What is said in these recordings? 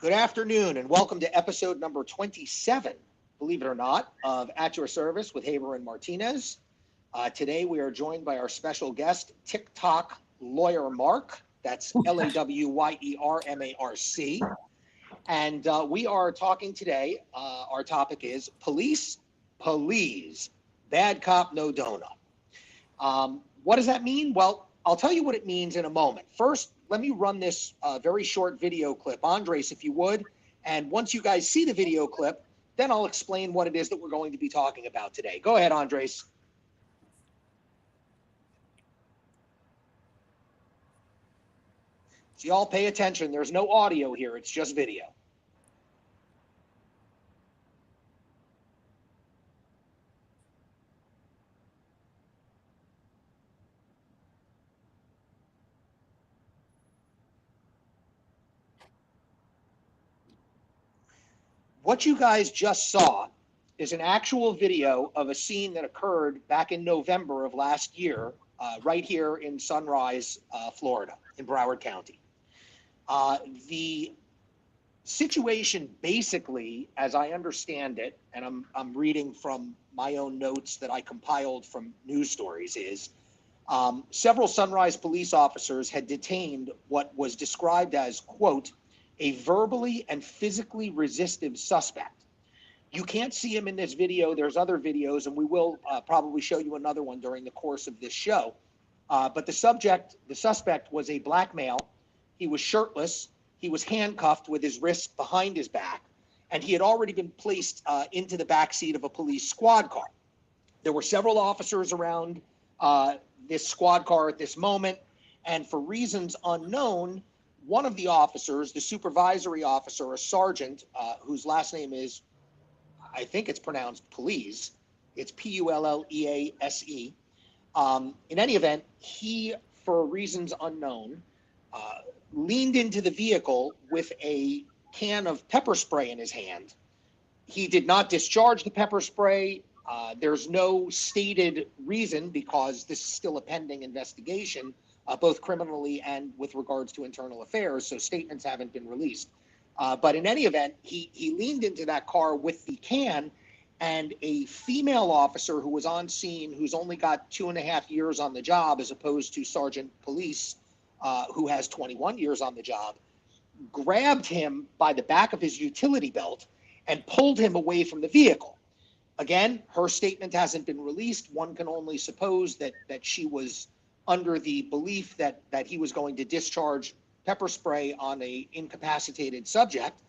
Good afternoon and welcome to episode number 27, believe it or not, of At Your Service with Haber and Martinez. Today we are joined by our special guest, TikTok lawyer Mark. That's LAWYERMARC. And we are talking today, our topic is Pullease, bad cop, no donut. What does that mean? Well, I'll tell you what it means in a moment. First, let me run this very short video clip. Andres, if you would. And once you guys see the video clip, then I'll explain what it is that we're going to be talking about today. Go ahead, Andres. So y'all pay attention. There's no audio here. It's just video. What you guys just saw is an actual video of a scene that occurred back in November of last year, right here in Sunrise, Florida, in Broward County. The situation basically, as I understand it, and I'm reading from my own notes that I compiled from news stories, is several Sunrise police officers had detained what was described as, quote, a verbally and physically resistive suspect. You can't see him in this video. There's other videos, and we will probably show you another one during the course of this show. But the suspect was a black male. He was shirtless. He was handcuffed with his wrists behind his back, and he had already been placed into the back seat of a police squad car. There were several officers around this squad car at this moment, and for reasons unknown, one of the officers, the supervisory officer, a sergeant, whose last name is, I think it's pronounced Pullease. It's Pullease. In any event, he, for reasons unknown, leaned into the vehicle with a can of pepper spray in his hand. He did not discharge the pepper spray. There's no stated reason because this is still a pending investigation, both criminally and with regards to internal affairs, so statements haven't been released. But in any event, he leaned into that car with the can, and a female officer who was on scene, who's only got 2.5 years on the job, as opposed to Sergeant Pullease, who has 21 years on the job, grabbed him by the back of his utility belt and pulled him away from the vehicle. Again, her statement hasn't been released. One can only suppose that she was under the belief that he was going to discharge pepper spray on a incapacitated subject,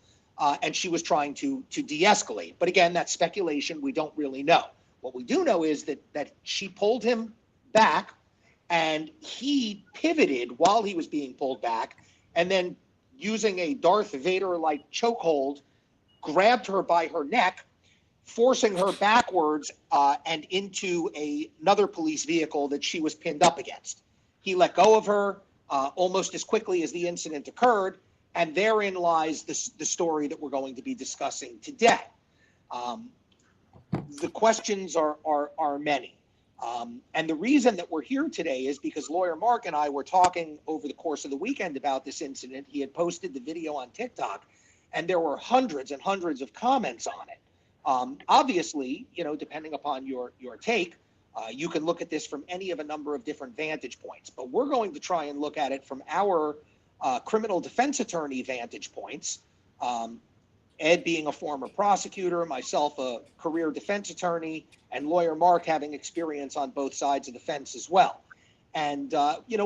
and she was trying to de-escalate. But again, that's speculation. We don't really know. What we do know is that she pulled him back, and he pivoted while he was being pulled back, and then using a Darth Vader-like chokehold, grabbed her by her neck, forcing her backwards and into another police vehicle that she was pinned up against. He let go of her almost as quickly as the incident occurred, and therein lies the story that we're going to be discussing today. The questions are many. And the reason that we're here today is because lawyer Mark and I were talking over the course of the weekend about this incident. He had posted the video on TikTok, and there were hundreds and hundreds of comments on it. Obviously, depending upon your take, you can look at this from any of a number of different vantage points, but we're going to try and look at it from our criminal defense attorney vantage points. Ed being a former prosecutor, myself a career defense attorney, and lawyer Mark having experience on both sides of the fence as well. And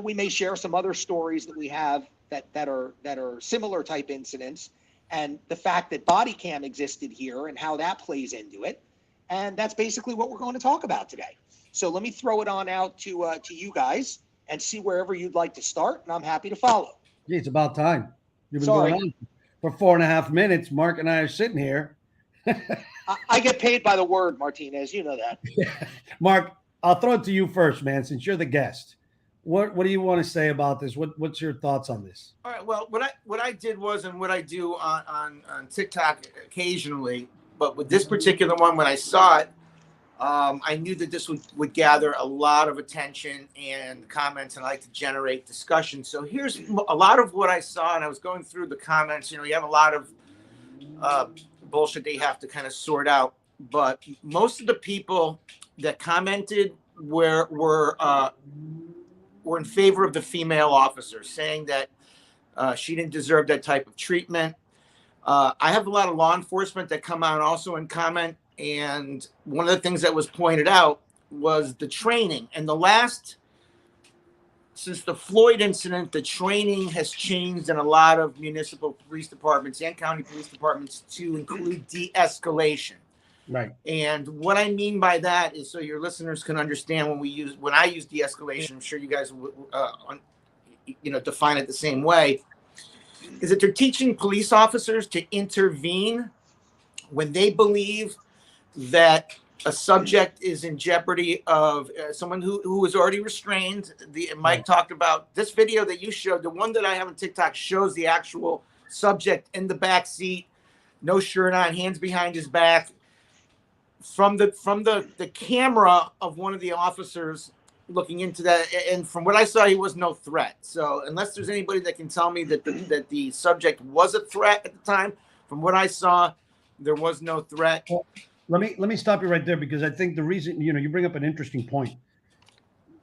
we may share some other stories that we have that are similar type incidents, and the fact that body cam existed here and how that plays into it. And that's basically what we're going to talk about today. So let me throw it on out to you guys and see wherever you'd like to start, and I'm happy to follow. Gee, it's about time. You've been going on for 4.5 minutes. Mark and I are sitting here. I get paid by the word, Martinez. You know that. Mark, I'll throw it to you first, man, since you're the guest. What do you want to say about this? What's your thoughts on this? All right. Well, what I did was, and what I do on TikTok occasionally, but with this particular one, when I saw it, I knew that this would gather a lot of attention and comments, and I like to generate discussion. So here's a lot of what I saw, and I was going through the comments. You have a lot of bullshit they have to kind of sort out, but most of the people that commented were in favor of the female officer, saying that she didn't deserve that type of treatment. I have a lot of law enforcement that come out also and comment. And one of the things that was pointed out was the training. And since the Floyd incident, the training has changed in a lot of municipal police departments and county police departments to include de-escalation. Right. And what I mean by that is, so your listeners can understand, when I use de-escalation, I'm sure you guys will, define it the same way, is that they're teaching police officers to intervene when they believe that a subject is in jeopardy of someone who is already restrained. Mike talked about this video that you showed. The one that I have on TikTok shows the actual subject in the back seat, no shirt on, hands behind his back. From the camera of one of the officers looking into that, and from what I saw, he was no threat. So unless there's anybody that can tell me that the subject was a threat at the time, from what I saw, there was no threat. Well, let me stop you right there, because I think the reason, you bring up an interesting point.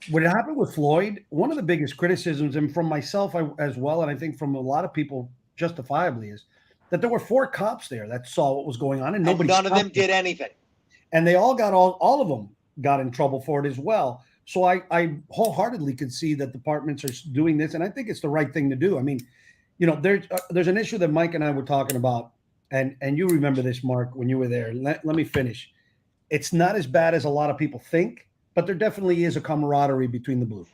What happened with Floyd, one of the biggest criticisms, and from myself as well, and I think from a lot of people justifiably, is that there were 4 cops there that saw what was going on, and nobody. None of them did anything. And they all of them got in trouble for it as well. So I wholeheartedly could see that departments are doing this, and I think it's the right thing to do. I mean, there's an issue that Mike and I were talking about, and you remember this, Mark, when you were there. Let me finish. It's not as bad as a lot of people think, but there definitely is a camaraderie between the Blue,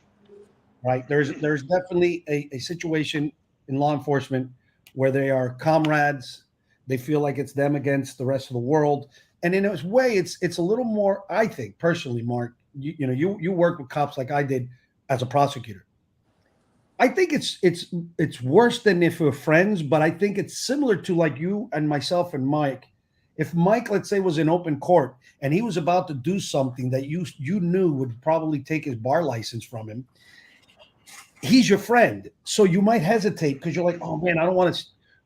right? There's definitely a situation in law enforcement where they are comrades. They feel like it's them against the rest of the world. And in a way, it's a little more, I think, personally, Mark, you work with cops like I did as a prosecutor. I think it's worse than if we're friends, but I think it's similar to like you and myself and Mike. If Mike, let's say, was in open court and he was about to do something that you knew would probably take his bar license from him, he's your friend. So you might hesitate because you're like, oh man, I don't want to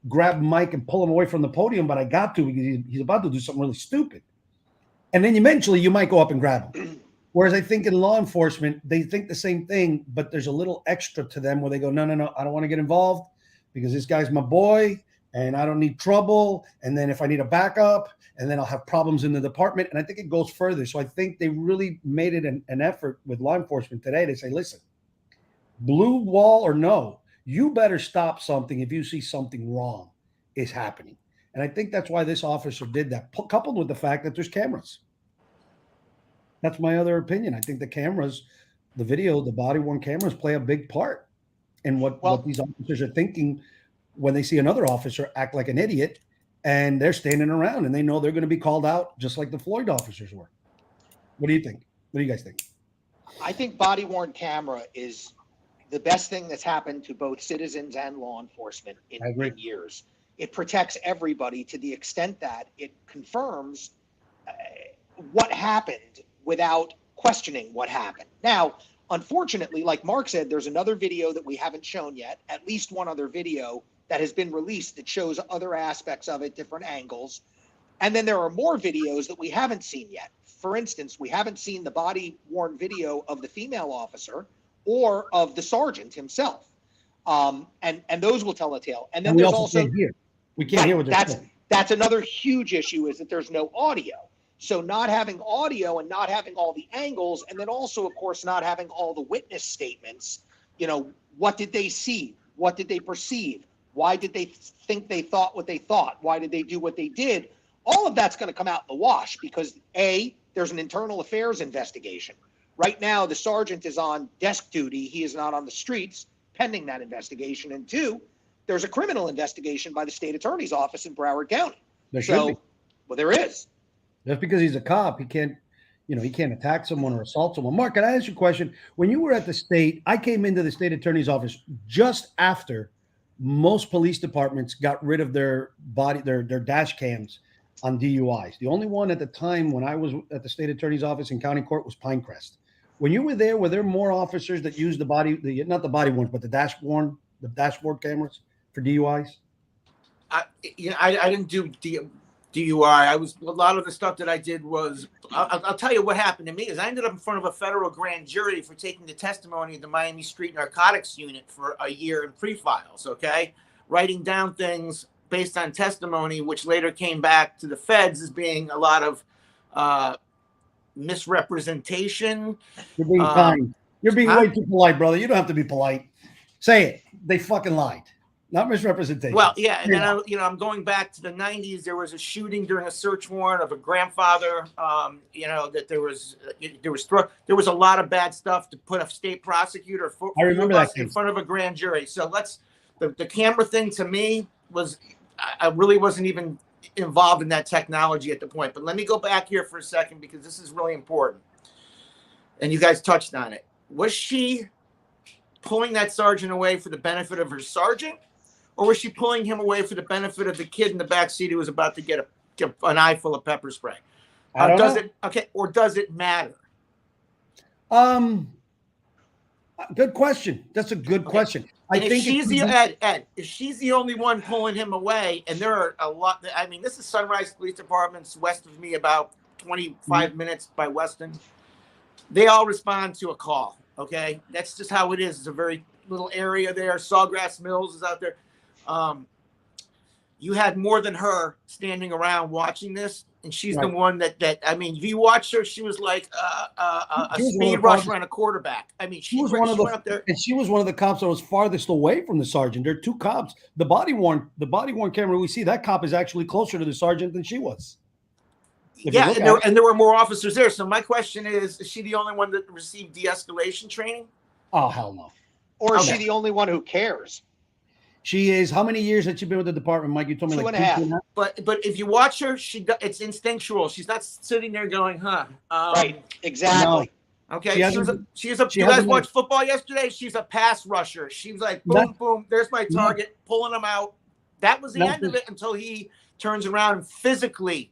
grab Mike and pull him away from the podium, but I got to because he's about to do something really stupid. And then eventually you might go up and grab him. Whereas I think in law enforcement, they think the same thing, but there's a little extra to them where they go, no, I don't want to get involved because this guy's my boy and I don't need trouble. And then if I need a backup, and then I'll have problems in the department. And I think it goes further. So I think they really made it an effort with law enforcement today to say, listen, blue wall or no, you better stop something if you see something wrong is happening. And I think that's why this officer did that, coupled with the fact that there's cameras. That's my other opinion. I think the cameras, the video, the body-worn cameras play a big part in what these officers are thinking when they see another officer act like an idiot and they're standing around and they know they're going to be called out just like the Floyd officers were. What do you think? What do you guys think? I think body-worn camera is the best thing that's happened to both citizens and law enforcement in years. It protects everybody to the extent that it confirms what happened without questioning what happened. Now, unfortunately, like Mark said, there's another video that we haven't shown yet, at least one other video that has been released that shows other aspects of it, different angles. And then there are more videos that we haven't seen yet. For instance, we haven't seen the body-worn video of the female officer or of the sergeant himself. And those will tell a tale. And then there's also we can't hear what they're saying. That's another huge issue, is that there's no audio. So not having audio and not having all the angles, and then also, of course, not having all the witness statements, what did they see? What did they perceive? Why did they think they thought what they thought? Why did they do what they did? All of that's going to come out in the wash because A, there's an internal affairs investigation. Right now, the sergeant is on desk duty. He is not on the streets pending that investigation. And 2, there's a criminal investigation by the state attorney's office in Broward County. There should be. Well, there is. Just because he's a cop, he can't attack someone or assault someone. Mark, can I ask you a question? When you were at the state, I came into the state attorney's office just after most police departments got rid of their dash cams on DUIs. The only one at the time when I was at the state attorney's office in county court was Pinecrest. When you were there more officers that used not the body ones, but the dashboard cameras for DUIs? I didn't do DUI. I was a lot of the stuff that I did was I'll tell you what happened to me is I ended up in front of a federal grand jury for taking the testimony of the Miami Street Narcotics Unit for a year in pre-files. Okay, writing down things based on testimony, which later came back to the feds as being a lot of misrepresentation. You're being kind. You're being way too polite, brother. You don't have to be polite. Say it. They fucking lied. Not misrepresentation. Well, yeah, and then I'm going back to the '90s. There was a shooting during a search warrant of a grandfather. That there was a lot of bad stuff to put a state prosecutor I remember that in front of a grand jury. So the camera thing to me was I really wasn't even involved in that technology at the point. But let me go back here for a second because this is really important. And you guys touched on it. Was she pulling that sergeant away for the benefit of her sergeant? Or was she pulling him away for the benefit of the kid in the back seat who was about to get an eye full of pepper spray? Does it matter? Good question. That's a good question. I think if she's the only one pulling him away, and there are a lot. I mean, this is Sunrise Police Department's west of me, about 25 minutes by Weston. They all respond to a call. Okay, that's just how it is. It's a very little area there. Sawgrass Mills is out there. You had more than her standing around watching this, and she's the one that I mean, if you watch her, she was like a speed rusher and a quarterback. I mean, she was one of up there, and she was one of the cops that was farthest away from the sergeant. There are two cops. The body worn camera we see, that cop is actually closer to the sergeant than she was. Yeah, and there were more officers there. So my question is she the only one that received de-escalation training? Oh, hell no. Or is she the only one who cares? She is. How many years has she been with the department, Mike? You told me 2.5. But if you watch her, it's instinctual. She's not sitting there going, huh? Right. Exactly. No. Okay. You guys watched football yesterday? She's a pass rusher. She was like, boom, boom. There's my target, pulling them out. That was the end of it until he turns around and physically.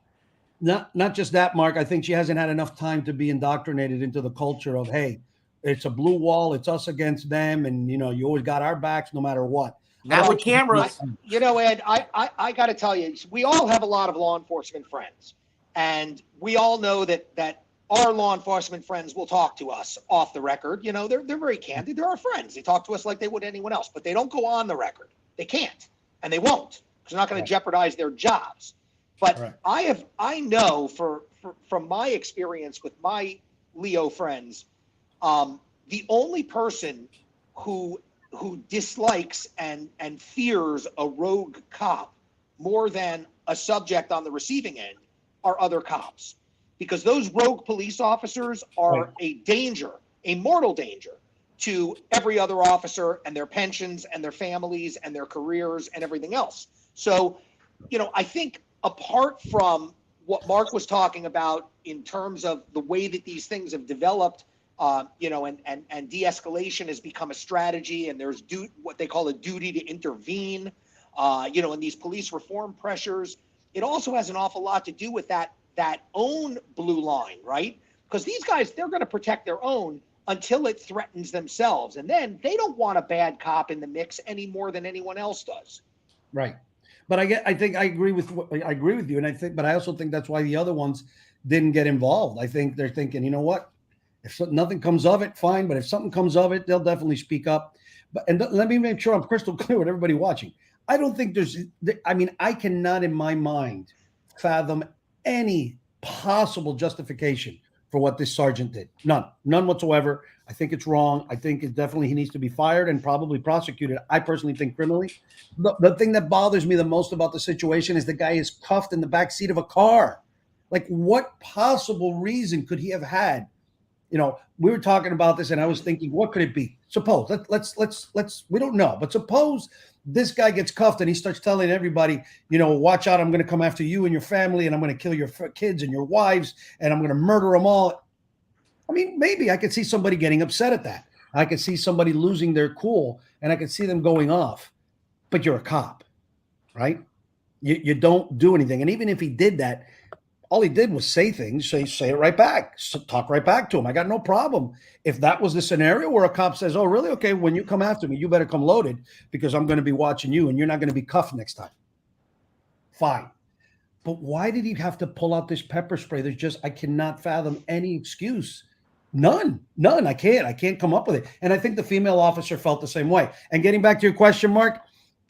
Not just that, Mark. I think she hasn't had enough time to be indoctrinated into the culture of, hey, it's a blue wall. It's us against them. And, you always got our backs no matter what. Now with cameras. Ed, I got to tell you, we all have a lot of law enforcement friends. And we all know that our law enforcement friends will talk to us off the record. They're very candid. They're our friends. They talk to us like they would anyone else. But they don't go on the record. They can't. And they won't. Because they're not going to jeopardize their jobs. But I know from my experience with my Leo friends, the only person who dislikes and fears a rogue cop more than a subject on the receiving end are other cops, because those rogue police officers are a danger, a mortal danger to every other officer and their pensions and their families and their careers and everything else. So, I think apart from what Mark was talking about in terms of the way that these things have developed, and de-escalation has become a strategy, and there's what they call a duty to intervene, in these police reform pressures. It also has an awful lot to do with that own blue line, right? Because these guys, they're going to protect their own until it threatens themselves, and then they don't want a bad cop in the mix any more than anyone else does. Right. But I think I agree with you, and but I also think that's why the other ones didn't get involved. I think they're thinking, you know what? If nothing comes of it, fine. But if something comes of it, they'll definitely speak up. And let me make sure I'm crystal clear with everybody watching. I don't think I cannot in my mind fathom any possible justification for what this sergeant did. None whatsoever. I think it's wrong. I think he needs to be fired and probably prosecuted. I personally think criminally. The thing that bothers me the most about the situation is the guy is cuffed in the back seat of a car. Like, what possible reason could he have had? We were talking about this, and I was thinking, what could it be? Suppose let's we don't know, but suppose this guy gets cuffed and he starts telling everybody, watch out, I'm going to come after you and your family, and I'm going to kill your kids and your wives, and I'm going to murder them all. I mean, maybe I could see somebody getting upset at that. I could see somebody losing their cool, and I could see them going off. But you're a cop, right? You don't do anything. And even if he did that, all he did was say things, say it right back, talk right back to him. I got no problem. If that was the scenario where a cop says, oh, really? Okay, when you come after me, you better come loaded because I'm going to be watching you and you're not going to be cuffed next time. Fine. But why did he have to pull out this pepper spray? I cannot fathom any excuse. None. I can't come up with it. And I think the female officer felt the same way. And getting back to your question, Mark,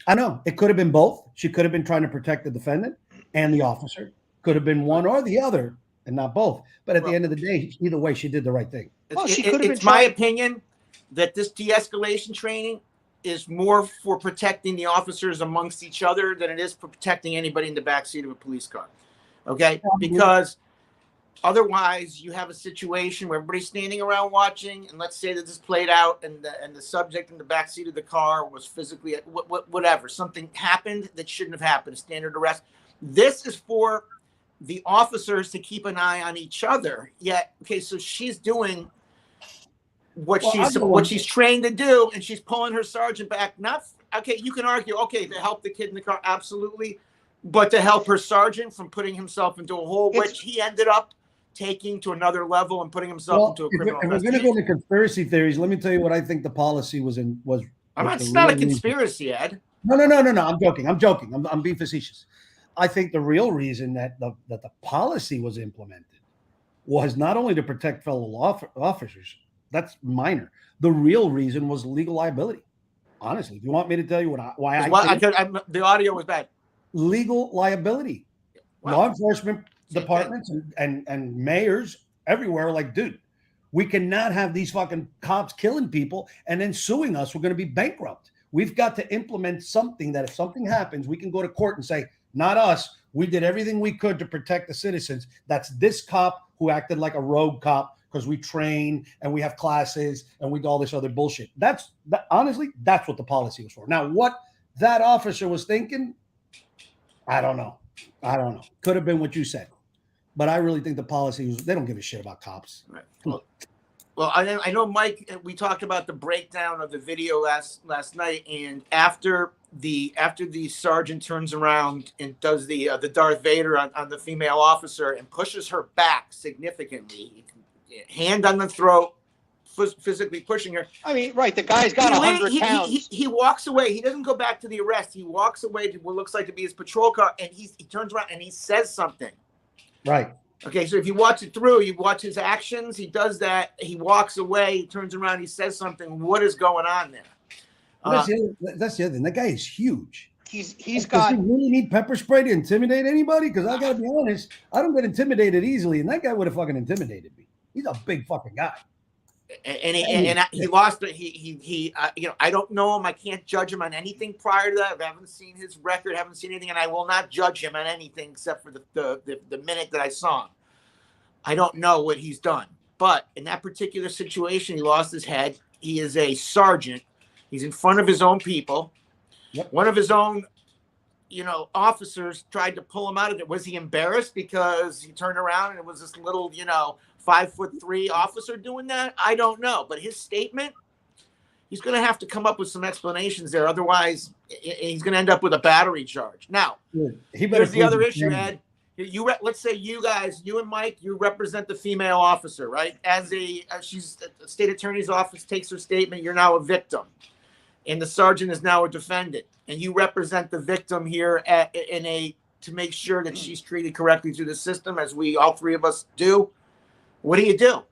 I know it could have been both. She could have been trying to protect the defendant and the officer. Could have been one or the other and not both. But at the end of the day, either way, she did the right thing. It's my opinion that this de-escalation training is more for protecting the officers amongst each other than it is for protecting anybody in the backseat of a police car. Okay? Because otherwise you have a situation where everybody's standing around watching, and let's say that this played out and the subject in the backseat of the car was physically, whatever, something happened that shouldn't have happened, a standard arrest. This is for the officers to keep an eye on each other. Yet, okay, so she's doing what she's trained to do, and she's pulling her sergeant back. Not okay. You can argue, okay, to help the kid in the car, absolutely, but to help her sergeant from putting himself into a hole, which he ended up taking to another level and putting himself into a criminal. If we're going to go into conspiracy theories, let me tell you what I think the policy was. It's not a conspiracy, Ed. No. I'm joking. I'm being facetious. I think the real reason that the policy was implemented was not only to protect fellow officers. That's minor. The real reason was legal liability. Honestly, do you want me to tell you why the audio was bad? Legal liability. Wow. Law enforcement departments and mayors everywhere are like, dude, we cannot have these fucking cops killing people and then suing us. We're going to be bankrupt. We've got to implement something that if something happens, we can go to court and say, not us. We did everything we could to protect the citizens. That's this cop who acted like a rogue cop because we train and we have classes and we do all this other bullshit. Honestly, that's what the policy was for. Now, what that officer was thinking, I don't know. Could have been what you said. But I really think the policy was, they don't give a shit about cops. Right. Well, I know, Mike, we talked about the breakdown of the video last night, and after the sergeant turns around and does the Darth Vader on the female officer and pushes her back significantly, hand on the throat, physically pushing her. I mean, right, the guy's got 100 pounds. He walks away. He doesn't go back to the arrest. He walks away to what looks like to be his patrol car, and he turns around and he says something. Right. Okay, so if you watch it through, you watch his actions. He does that. He walks away. He turns around. He says something. What is going on there? That's the other thing. That guy is huge. He's got. Does he really need pepper spray to intimidate anybody? Because I got to be honest, I don't get intimidated easily, and that guy would have fucking intimidated me. He's a big fucking guy. And he lost. I don't know him. I can't judge him on anything prior to that. I haven't seen his record. Haven't seen anything, and I will not judge him on anything except for the minute that I saw him. I don't know what he's done, but in that particular situation, he lost his head. He is a sergeant. He's in front of his own people. Yep. One of his own, officers tried to pull him out of it. Was he embarrassed because he turned around and it was this little, 5'3" officer doing that? I don't know. But his statement, he's going to have to come up with some explanations there. Otherwise, he's going to end up with a battery charge. Now, here's the other issue, Ed. Let's say you and Mike, you represent the female officer, right? She's the state attorney's office takes her statement. You're now a victim, and the sergeant is now a defendant, and you represent the victim here to make sure that she's treated correctly through the system, as all three of us do. What do you do?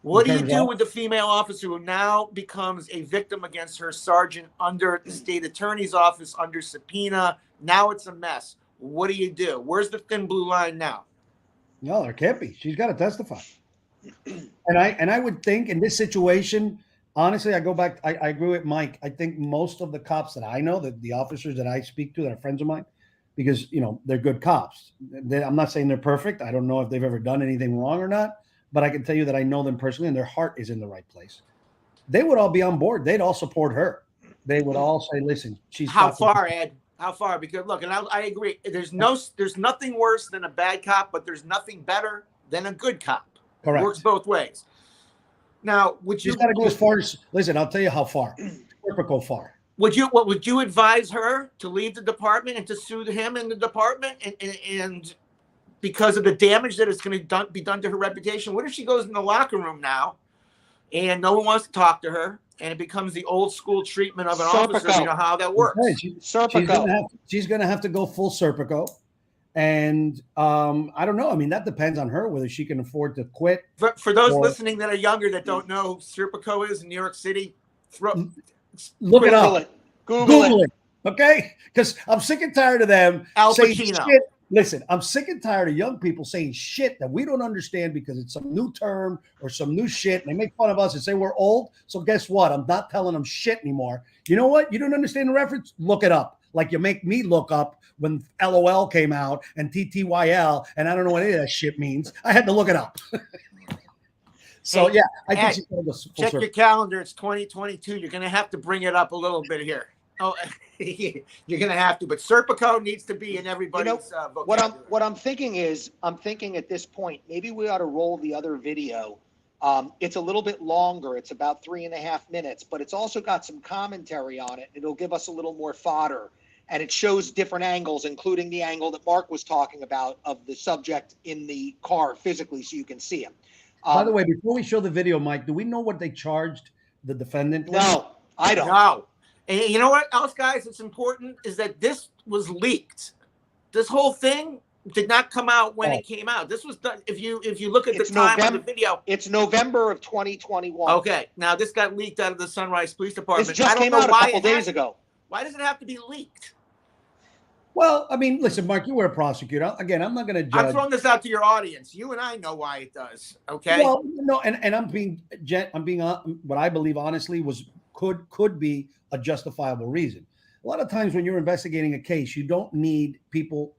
What do you do with the female officer who now becomes a victim against her sergeant under the state attorney's office under subpoena? Now it's a mess. What do you do? Where's the thin blue line now? No, there can't be. She's got to testify. And I would think in this situation, honestly, I go back. I agree with Mike. I think most of the cops that I know, the officers that I speak to that are friends of mine, because they're good cops. I'm not saying they're perfect. I don't know if they've ever done anything wrong or not, but I can tell you that I know them personally, and their heart is in the right place. They would all be on board. They'd all support her. They would all say, "Listen, she's." How far, Ed? How far? Because look, and I agree. There's nothing worse than a bad cop, but there's nothing better than a good cop. Correct. It works both ways. Now, She's got to go as far as. Listen, I'll tell you how far. Go far. What would you advise her to leave the department and to sue him in the department and because of the damage that it's going to be done to her reputation? What if she goes in the locker room now and no one wants to talk to her and it becomes the old school treatment of an officer? You know how that works. She's going to have to go full Serpico. And I don't know. I mean, that depends on her whether she can afford to quit. For those listening that are younger that don't know who Serpico is in New York City, look it up. Google it. Okay? Because I'm sick and tired of them saying shit. Listen, I'm sick and tired of young people saying shit that we don't understand because it's some new term or some new shit. And they make fun of us and say we're old. So guess what? I'm not telling them shit anymore. You know what? You don't understand the reference? Look it up. Like you make me look up when LOL came out and TTYL, and I don't know what any of that shit means. I had to look it up. So, yeah, I think she's going to go check your calendar. It's 2022. You're going to have to bring it up a little bit here. Oh, you're going to have to. But Serpico needs to be in everybody's vocabulary. What I'm thinking is, I'm thinking at this point, maybe we ought to roll the other video. It's a little bit longer. It's about 3.5 minutes, but it's also got some commentary on it. It'll give us a little more fodder. And it shows different angles, including the angle that Mark was talking about of the subject in the car physically so you can see him. By the way, before we show the video, Mike, do we know what they charged the defendant? No, I don't. No. And you know what else, guys? It's important is that this was leaked. This whole thing did not come out when it came out. This was done. If you look at the time of the video, it's November of 2021. Okay, now this got leaked out of the Sunrise Police Department. This just came out a couple days ago. Why does it have to be leaked? Well, I mean, listen, Mark, you were a prosecutor. Again, I'm not going to judge. I'm throwing this out to your audience. You and I know why it does. Okay. Well, no, and I'm being what I believe honestly could be a justifiable reason. A lot of times when you're investigating a case, you don't need people,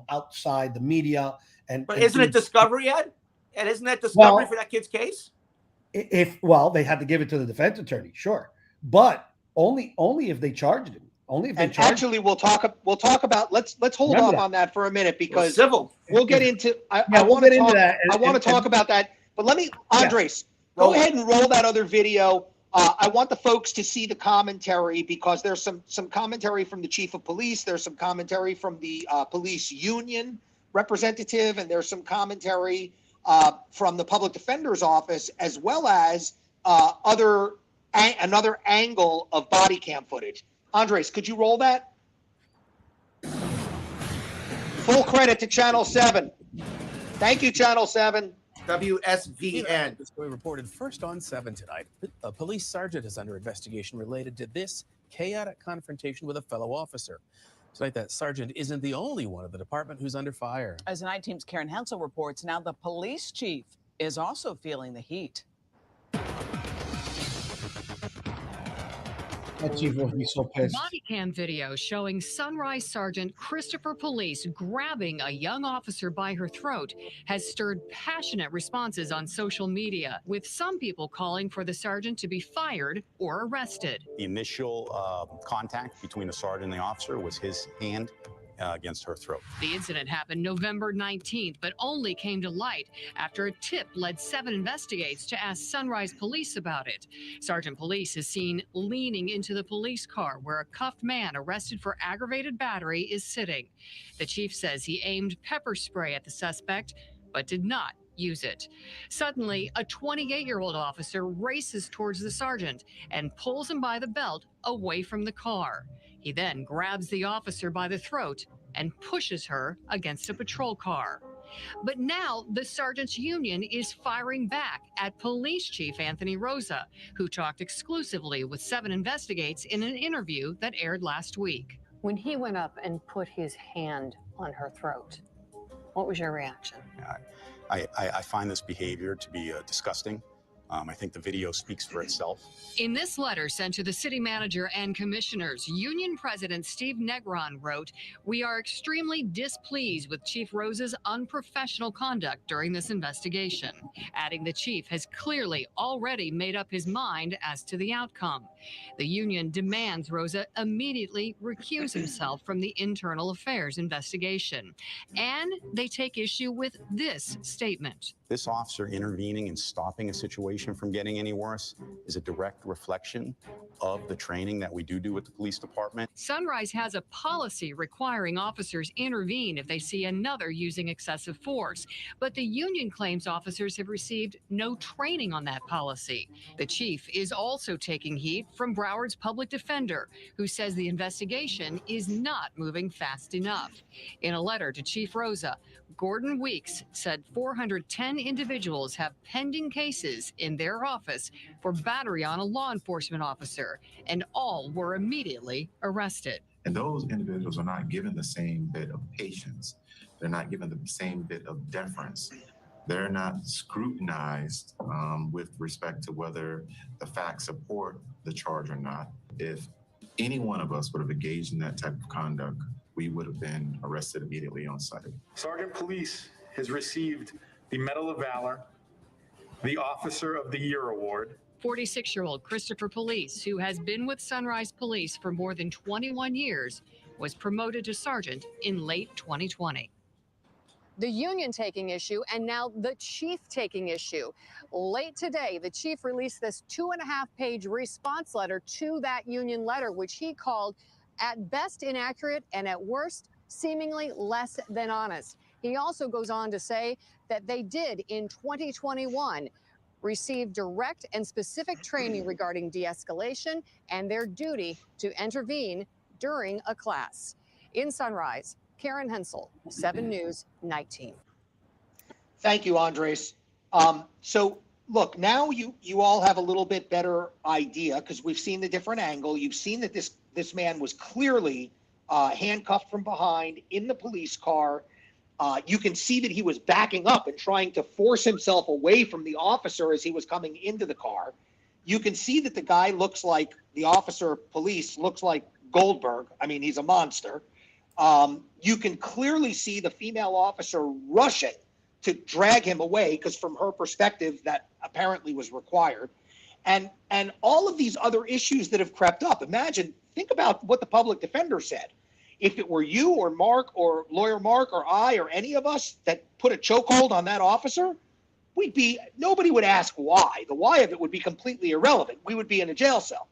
outside the media. But isn't it discovery, Ed? And isn't that discovery for that kid's case? They had to give it to the defense attorney, sure, but only if they charged him. Only if they charged. Actually, we'll talk about. Let's hold off on that for a minute because civil. We'll get into. I want to talk about that, but let me, Andres, go ahead and roll that other video. I want the folks to see the commentary because there's some commentary from the chief of police. There's some commentary from the police union representative, and there's some commentary from the public defender's office, as well as another angle of body cam footage. Andres, could you roll that? Full credit to Channel 7. Thank you, Channel 7. WSVN. This story reported first on 7 tonight. A police sergeant is under investigation related to this chaotic confrontation with a fellow officer. Tonight, that sergeant isn't the only one of the department who's under fire. As Night Team's Karen Hensel reports, now the police chief is also feeling the heat. That chief will be so pissed. Body cam video showing Sunrise Sergeant Christopher Pullease grabbing a young officer by her throat has stirred passionate responses on social media, with some people calling for the sergeant to be fired or arrested. The initial contact between the sergeant and the officer was his hand against her throat. The incident happened November 19th, but only came to light after a tip led 7 investigates to ask Sunrise Police about it. Sergeant Pullease is seen leaning into the police car where a cuffed man arrested for aggravated battery is sitting. The chief says he aimed pepper spray at the suspect, but did not use it. Suddenly, a 28-year-old officer races towards the sergeant and pulls him by the belt away from the car. He then grabs the officer by the throat and pushes her against a patrol car. But now the sergeant's union is firing back at Police Chief Anthony Rosa, who talked exclusively with 7 Investigates in an interview that aired last week. When he went up and put his hand on her throat, what was your reaction? I find this behavior to be disgusting. I think the video speaks for itself. In this letter sent to the city manager and commissioners, Union President Steve Negron wrote, "We are extremely displeased with Chief Rosa's unprofessional conduct during this investigation," adding the chief has clearly already made up his mind as to the outcome. The union demands Rosa immediately recuse himself from the internal affairs investigation. And they take issue with this statement. This officer intervening and stopping a situation from getting any worse is a direct reflection of the training that we do with the police department. Sunrise has a policy requiring officers intervene if they see another using excessive force, but the union claims officers have received no training on that policy. The chief is also taking heat from Broward's public defender, who says the investigation is not moving fast enough. In a letter to Chief Rosa, Gordon Weeks said 410 individuals have pending cases in their office for battery on a law enforcement officer, and all were immediately arrested. And those individuals are not given the same bit of patience. They're not given the same bit of deference. They're not scrutinized with respect to whether the facts support the charge or not. If any one of us would have engaged in that type of conduct, we would have been arrested immediately on site. Sergeant Pullease has received the Medal of Valor, the Officer of the Year Award. 46-year-old Christopher Pullease, who has been with Sunrise Police for more than 21 years, was promoted to sergeant in late 2020. The union taking issue, and now the chief taking issue. Late today, the chief released this 2.5-page response letter to that union letter, which he called at best inaccurate and at worst seemingly less than honest. He also goes on to say that they did in 2021 receive direct and specific training regarding de-escalation and their duty to intervene during a class. In Sunrise, Karen Hensel, 7 News, Night Team. Thank you, Andres. So look, now you all have a little bit better idea because we've seen the different angle. You've seen that this man was clearly handcuffed from behind in the police car. You can see that he was backing up and trying to force himself away from the officer as he was coming into the car. You can see that the guy looks like, the officer of police looks like Goldberg. I mean, he's a monster. You can clearly see the female officer rushing to drag him away because from her perspective, that apparently was required. And all of these other issues that have crept up. Think about what the public defender said. If it were you or Mark or lawyer Mark or I or any of us that put a chokehold on that officer, nobody would ask why. The why of it would be completely irrelevant. We would be in a jail cell.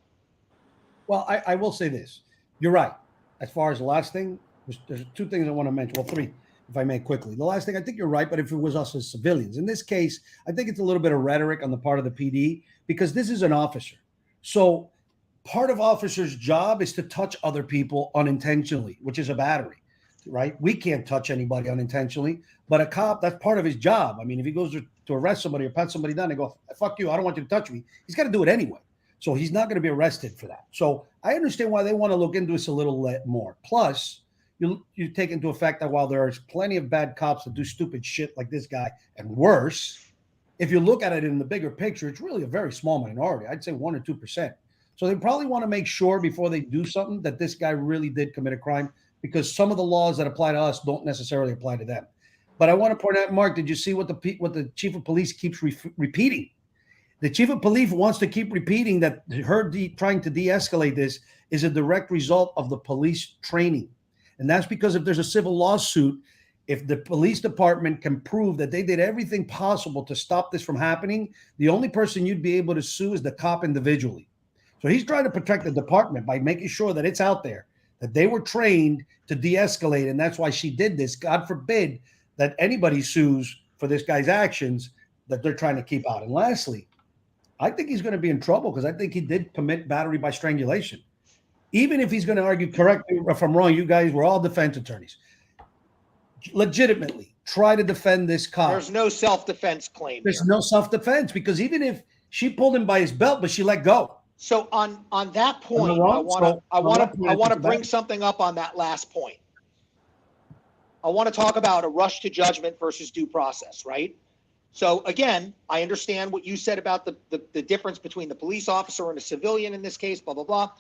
Well, I will say this. You're right. As far as the last thing, there's 2 things I want to mention. Well, 3, if I may quickly. The last thing, I think you're right, but if it was us as civilians. In this case, I think it's a little bit of rhetoric on the part of the PD because this is an officer. So part of officer's job is to touch other people unintentionally, which is a battery, right? We can't touch anybody unintentionally, but a cop, that's part of his job. I mean, if he goes to arrest somebody or pat somebody down, they go, fuck you, I don't want you to touch me. He's got to do it anyway. So he's not going to be arrested for that. So I understand why they want to look into this a little more. Plus, you take into effect that while there's plenty of bad cops that do stupid shit like this guy and worse, if you look at it in the bigger picture, it's really a very small minority. I'd say 1 or 2%. So they probably want to make sure before they do something that this guy really did commit a crime because some of the laws that apply to us don't necessarily apply to them. But I want to point out, Mark, did you see what the chief of police keeps repeating? The chief of police wants to keep repeating that her trying to de-escalate this is a direct result of the police training. And that's because if there's a civil lawsuit, if the police department can prove that they did everything possible to stop this from happening, the only person you'd be able to sue is the cop individually. So he's trying to protect the department by making sure that it's out there, that they were trained to de-escalate, and that's why she did this. God forbid that anybody sues for this guy's actions that they're trying to keep out. And lastly, I think he's going to be in trouble because I think he did commit battery by strangulation. Even if he's going to argue, correct me if I'm wrong, you guys were all defense attorneys. Legitimately, try to defend this cop. There's no self-defense claim. There's no self-defense because even if she pulled him by his belt, but she let go. So on that point, I want to bring something up on that last point. I want to talk about a rush to judgment versus due process, right? So again, I understand what you said about the difference between the police officer and a civilian in this case, blah, blah, blah.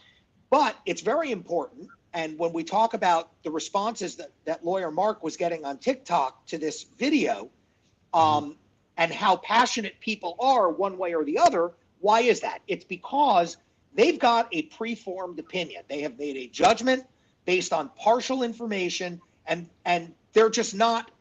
But it's very important. And when we talk about the responses that lawyer Mark was getting on TikTok to this video, and how passionate people are one way or the other, why is that? It's because They've got a preformed opinion. They have made a judgment based on partial information, and they're just not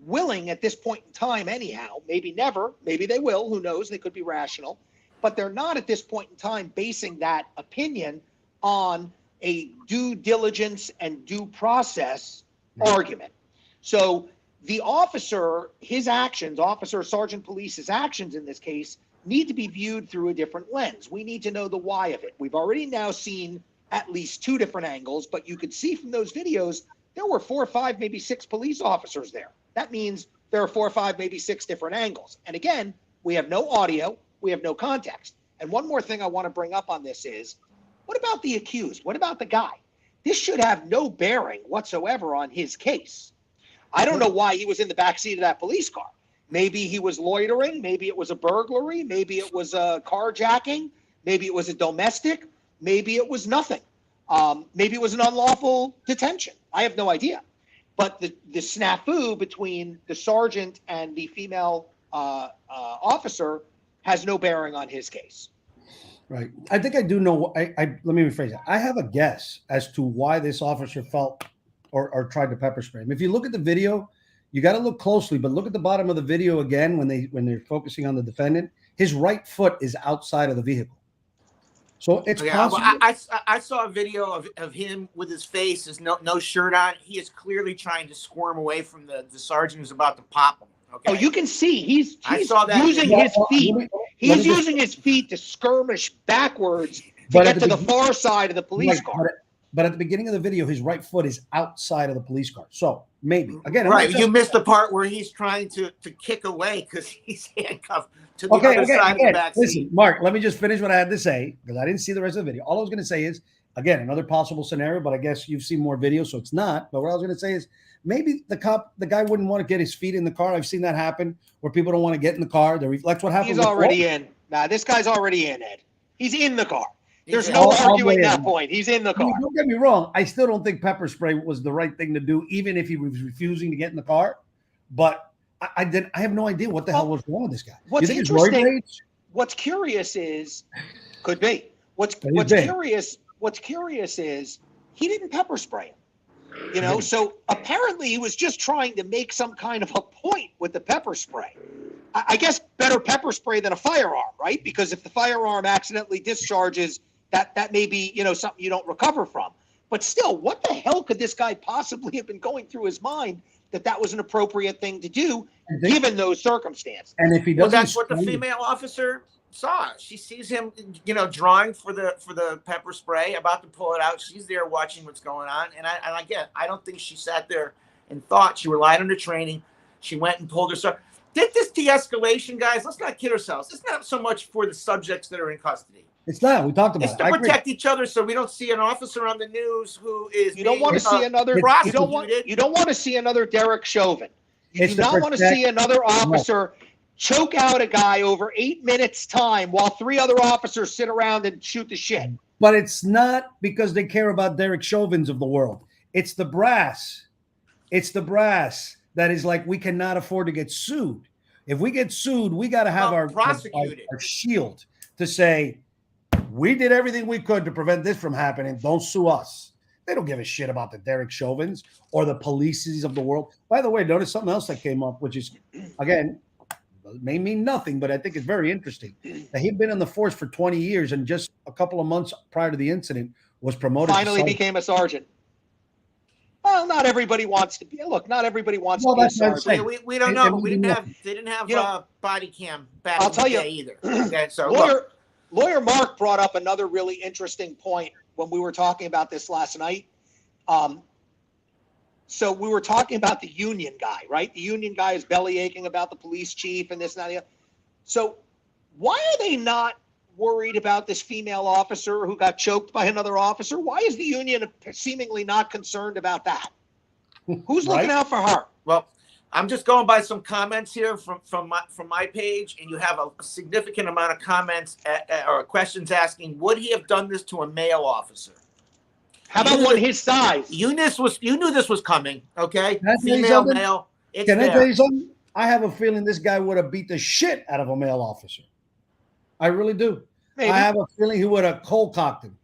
willing at this point in time anyhow, maybe never, maybe they will, who knows, they could be rational, but they're not at this point in time basing that opinion on a due diligence and due process argument. So the officer, his actions, Officer Sergeant Pullease's actions in this case, need to be viewed through a different lens. We need to know the why of it. We've already now seen at least 2 different angles, but you could see from those videos, there were 4 or 5, maybe 6 police officers there. That means there are 4 or 5, maybe 6 different angles. And again, we have no audio, we have no context. And one more thing I want to bring up on this is, what about the accused? What about the guy? This should have no bearing whatsoever on his case. I don't know why he was in the backseat of that police car. Maybe he was loitering. Maybe it was a burglary. Maybe it was a carjacking. Maybe it was a domestic. Maybe it was nothing. Maybe it was an unlawful detention. I have no idea. But the snafu between the sergeant and the female officer has no bearing on his case. Right. I think I do know. Let me rephrase that. I have a guess as to why this officer felt or tried to pepper spray him. If you look at the video, you got to look closely, but look at the bottom of the video again when they're focusing on the defendant. His right foot is outside of the vehicle. So it's possible. I saw a video of him with his face, his no shirt on. He is clearly trying to squirm away from the sergeant who's about to pop him. Okay. Oh, you can see he's saw that using his feet. He's using his feet to skirmish backwards to get to the far side of the police car. But at the beginning of the video, his right foot is outside of the police car. So maybe again, right? You missed the part where he's trying to kick away because he's handcuffed to the other side of the back seat. Listen, Mark, let me just finish what I had to say because I didn't see the rest of the video. All I was going to say is, again, another possible scenario, but I guess you've seen more videos, so it's not. But what I was going to say is maybe the guy wouldn't want to get his feet in the car. I've seen that happen where people don't want to get in the car. That's what happens. He's already in. Nah, this guy's already in, Ed. He's in the car. There's no arguing that point. He's in the car. Don't get me wrong. I still don't think pepper spray was the right thing to do, even if he was refusing to get in the car. But I have no idea what the hell was wrong with this guy. What's interesting? What's curious is, could be. What's curious is he didn't pepper spray him. You know, so apparently he was just trying to make some kind of a point with the pepper spray. I guess better pepper spray than a firearm, right? Because if the firearm accidentally discharges, that may be, you know, something you don't recover from. But still, what the hell could this guy possibly have been going through his mind that was an appropriate thing to do, given those circumstances? And if he doesn't, that's what the female officer saw. She sees him, you know, drawing for the pepper spray, about to pull it out. She's there watching what's going on. And I don't think she sat there and thought. She relied on her training. She went and pulled herself. Did this de-escalation, guys? Let's not kid ourselves. It's not so much for the subjects that are in custody. It's not. We talked about it. It's to protect each other, so we don't see an officer on the news who is. You don't want to see another. You don't want to see another Derek Chauvin. You do not want to see another officer choke out a guy over 8 minutes time while 3 other officers sit around and shoot the shit. But it's not because they care about Derek Chauvins of the world. It's the brass. It's the brass that is like, we cannot afford to get sued. If we get sued, we got to have our shield to say, we did everything we could to prevent this from happening. Don't sue us. They don't give a shit about the Derek Chauvins or the Pulleases of the world. By the way, notice something else that came up, which is, again, may mean nothing, but I think it's very interesting. That he'd been in the force for 20 years and just a couple of months prior to the incident was promoted. Finally became a sergeant. Well, not everybody wants to be. Look, not everybody wants to be a sergeant. We don't know. They didn't have body cam back in the day either. Okay, so Lawyer Mark brought up another really interesting point when we were talking about this last night. So we were talking about the union guy, right? The union guy is belly aching about the police chief and this and that. And the other. So why are they not worried about this female officer who got choked by another officer? Why is the union seemingly not concerned about that? Who's looking out for her? Well, I'm just going by some comments here from my page, and you have a significant amount of comments or questions asking, would he have done this to a male officer? How about one his size? You knew this was coming, okay? Female, male. Can I tell you something? I have a feeling this guy would have beat the shit out of a male officer. I really do. Maybe. I have a feeling he would have cold cocked him.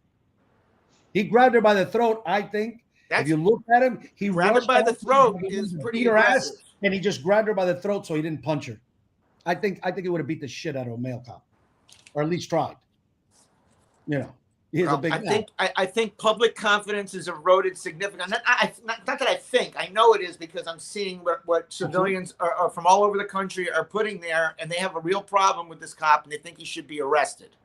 He grabbed her by the throat. I think if you look at him, he grabbed her rushed by the out, throat he is wanted to pretty beat her ass, aggressive. and he just grabbed her by the throat so he didn't punch her. I think he would have beat the shit out of a male cop, or at least tried. You know, he's a big guy. I think public confidence is eroded significantly. Not that I think. I know it is because I'm seeing what civilians are from all over the country are putting there, and they have a real problem with this cop, and they think he should be arrested.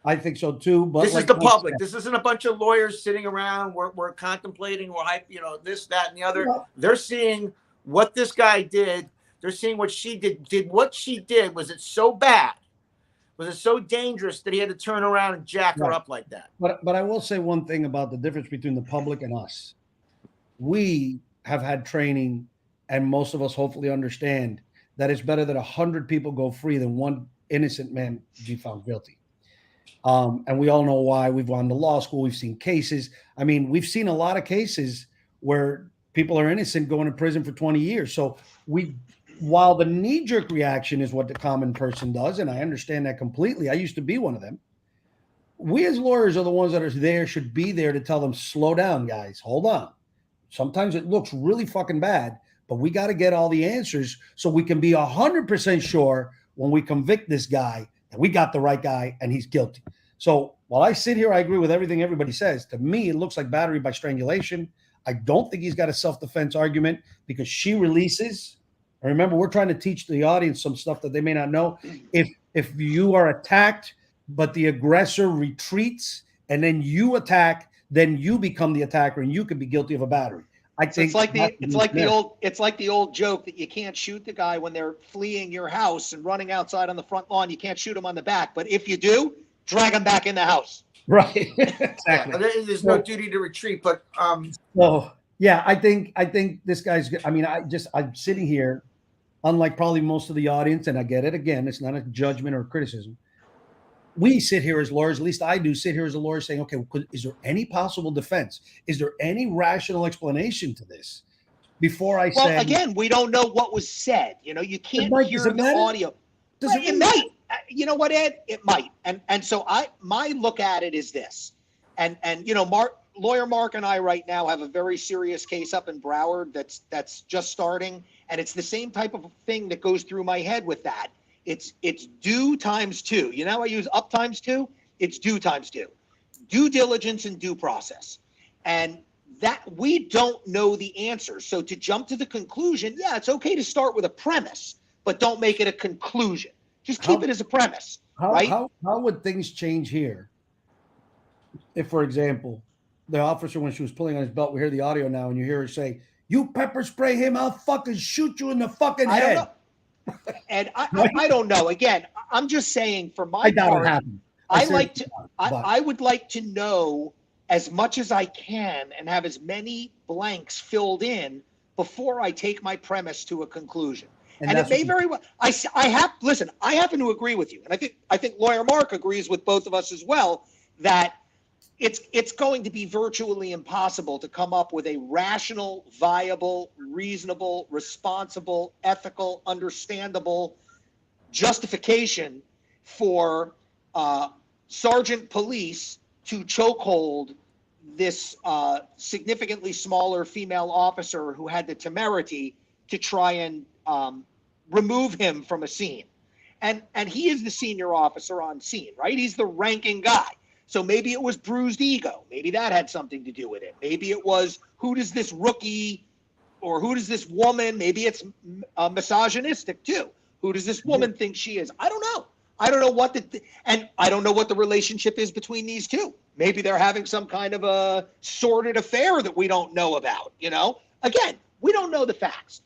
I think so too. But this is the public. This isn't a bunch of lawyers sitting around. We're contemplating. We're hype. You know, this, that, and the other. Yeah. They're seeing what this guy did. They're seeing what she did. What she did, was it so bad? Was it so dangerous that he had to turn around and jack her up like that? But I will say one thing about the difference between the public and us. We have had training, and most of us hopefully understand that it's better that 100 people go free than one innocent man be found guilty. And we all know why. We've gone to law school. We've seen cases. I mean, we've seen a lot of cases where people are innocent going to prison for 20 years. So while the knee-jerk reaction is what the common person does, and I understand that completely. I used to be one of them. We as lawyers are the ones that are there, should be there to tell them, slow down, guys. Hold on. Sometimes it looks really fucking bad, but we got to get all the answers so we can be 100% sure when we convict this guy that we got the right guy and he's guilty. So while I sit here, I agree with everything everybody says. To me, it looks like battery by strangulation. I don't think he's got a self-defense argument because she releases. And remember, we're trying to teach the audience some stuff that they may not know. If you are attacked, but the aggressor retreats and then you attack, then you become the attacker and you could be guilty of a battery. I think it's like the old joke that you can't shoot the guy when they're fleeing your house and running outside on the front lawn. You can't shoot him on the back, but if you do, drag him back in the house. Right. Exactly. Yeah, there's no duty to retreat, but so yeah, I think this guy's. I mean, I'm sitting here, unlike probably most of the audience, and I get it. Again, it's not a judgment or criticism. We sit here as lawyers, at least I do sit here as a lawyer saying, okay, is there any possible defense? Is there any rational explanation to this? Before I Well, again, we don't know what was said. You know, you can't hear the audio. It might. You know what, Ed? It might. And so my look at it is this. And you know, lawyer Mark and I right now have a very serious case up in Broward that's just starting. And it's the same type of thing that goes through my head with that. It's due times 2. You know how I use up times 2? It's due times 2. Due diligence and due process. And that we don't know the answer. So to jump to the conclusion, yeah, it's okay to start with a premise, but don't make it a conclusion. Just keep it as a premise. Right? How would things change here if, for example, the officer, when she was pulling on his belt, we hear the audio now, and you hear her say, "You pepper spray him, I'll fucking shoot you in the fucking head." I don't know. And I don't know. Again, I'm just saying for my part, I would like to know as much as I can and have as many blanks filled in before I take my premise to a conclusion. And it may very well. I happen to agree with you, and I think lawyer Mark agrees with both of us as well that it's going to be virtually impossible to come up with a rational, viable, reasonable, responsible, ethical, understandable justification for Sergeant Pullease to chokehold this significantly smaller female officer who had the temerity to try and remove him from a scene. And he is the senior officer on scene, right? He's the ranking guy. So maybe it was bruised ego. Maybe that had something to do with it. Maybe it was, who does this rookie or who does this woman, maybe it's misogynistic too. Who does this woman think she is? I don't know. I don't know and I don't know what the relationship is between these two. Maybe they're having some kind of a sordid affair that we don't know about, you know? Again, we don't know the facts.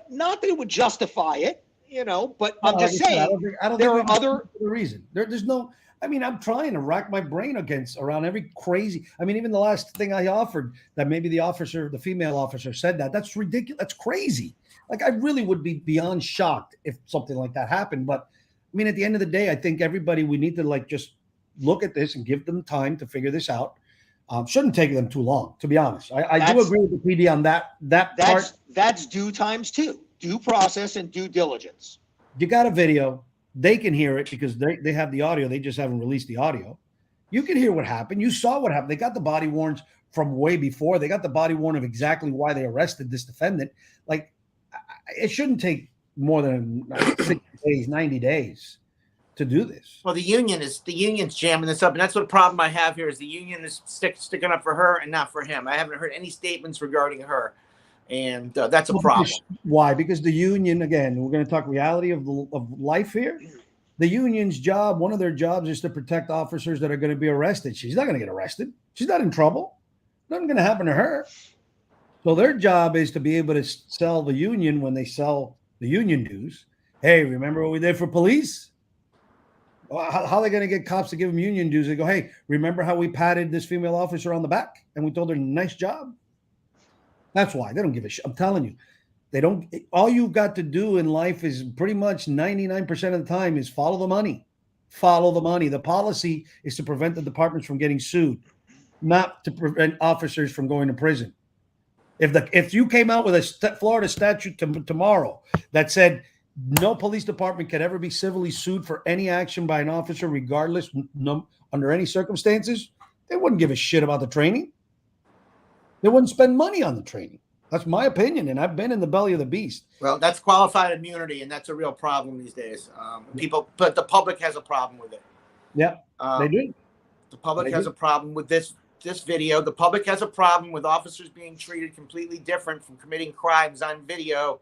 Not that it would justify it, you know, but I'm just saying I don't there think are other reason. There's no. I mean, I'm trying to rack my brain around every crazy. I mean, even the last thing I offered that maybe the female officer said that's ridiculous. That's crazy. Like, I really would be beyond shocked if something like that happened. But I mean, at the end of the day, I think we need to just look at this and give them time to figure this out. Shouldn't take them too long, to be honest. I do agree with the PD on that part. That's due times 2, due process and due diligence. You got a video. They can hear it because they have the audio. They just haven't released the audio. You can hear what happened. You saw what happened. They got the body worns from way before. They got the body worn of exactly why they arrested this defendant. Like, it shouldn't take more than 60 days, 90 days to do this. Well, the union's jamming this up, and that's what problem I have here is the union is sticking up for her and not for him. I haven't heard any statements regarding her, and that's a problem. Why? Because the union, again, we're going to talk reality of life here. The union's job, one of their jobs is to protect officers that are going to be arrested. She's not going to get arrested. She's not in trouble. Nothing going to happen to her. So their job is to be able to sell the union when they sell the union dues. Hey, remember what we did for police? How are they going to get cops to give them union dues? They go, hey, remember how we patted this female officer on the back and we told her nice job? That's why they don't give a shit. I'm telling you, they don't. All you've got to do in life is pretty much 99% of the time is follow the money. Follow the money. The policy is to prevent the departments from getting sued, not to prevent officers from going to prison. If you came out with a Florida statute tomorrow that said no police department can ever be civilly sued for any action by an officer, regardless, under any circumstances, they wouldn't give a shit about the training. They wouldn't spend money on the training. That's my opinion, and I've been in the belly of the beast. Well, that's qualified immunity, and that's a real problem these days. But the public has a problem with it. Yeah, they do. The public has a problem with this video. The public has a problem with officers being treated completely different from committing crimes on video,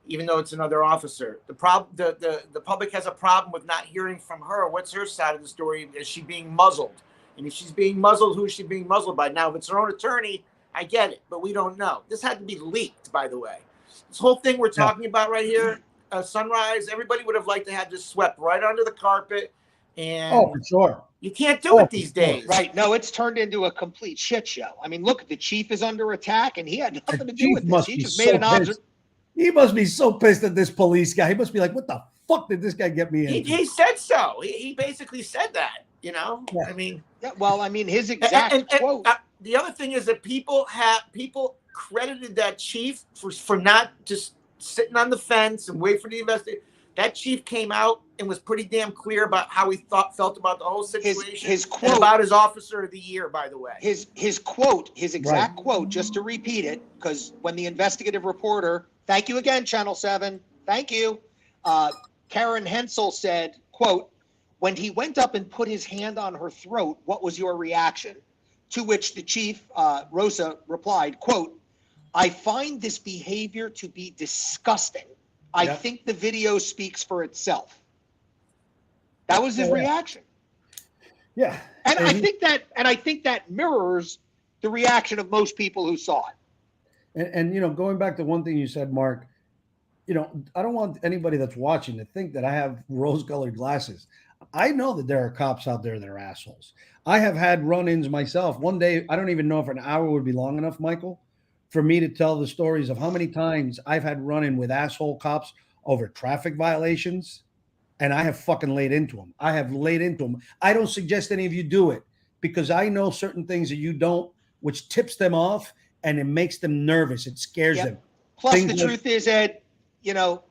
even though it's another officer. The public has a problem with not hearing from her. What's her side of the story? Is she being muzzled? And if she's being muzzled, who is she being muzzled by? Now, if it's her own attorney, I get it, but we don't know. This had to be leaked, by the way. This whole thing we're talking about right here, Sunrise, everybody would have liked to have this swept right under the carpet. And for sure. You can't do it these days. Right. No, it's turned into a complete shit show. I mean, look, the chief is under attack, and he had nothing to do with this. He just made an observation. He must be so pissed at this police guy. He must be like, what the fuck did this guy get me into? He said so. He basically said that, you know? Yeah. I mean. Yeah, well, I mean, his exact quote. The other thing is that people credited that chief for not just sitting on the fence and wait for the investigation. That chief came out and was pretty damn clear about how he felt about the whole situation. His quote, and about his officer of the year, by the way. His exact quote, just to repeat it, because when the investigative reporter, thank you again, Channel 7, thank you, Karen Hensel said, quote, when he went up and put his hand on her throat, what was your reaction? To which the chief, Rosa, replied, quote, I find this behavior to be disgusting. I think the video speaks for itself. That was his reaction. Yeah. And I think that mirrors the reaction of most people who saw it. And you know, going back to one thing you said, Mark, you know, I don't want anybody that's watching to think that I have rose-colored glasses. I know that there are cops out there that are assholes. I have had run-ins myself. One day, I don't even know if an hour would be long enough, Michael, for me to tell the stories of how many times I've had run-in with asshole cops over traffic violations, and I have fucking laid into them. I have laid into them. I don't suggest any of you do it because I know certain things that you don't, which tips them off, and it makes them nervous. It scares them. Plus, the truth is, Ed, you know,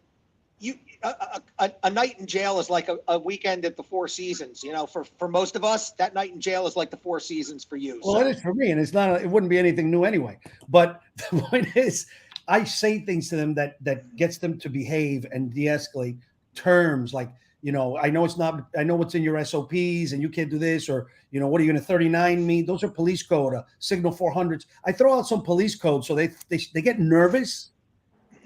a night in jail is like a weekend at the Four Seasons. You know, for most of us, that night in jail is like the Four Seasons for you. Well, it is for me, and it wouldn't be anything new anyway. But the point is, I say things to them that gets them to behave and de-escalate terms like, you know, I know what's in your SOPs and you can't do this, or, you know, what are you going to 39 me? Those are police code, signal 400s. I throw out some police code so they get nervous,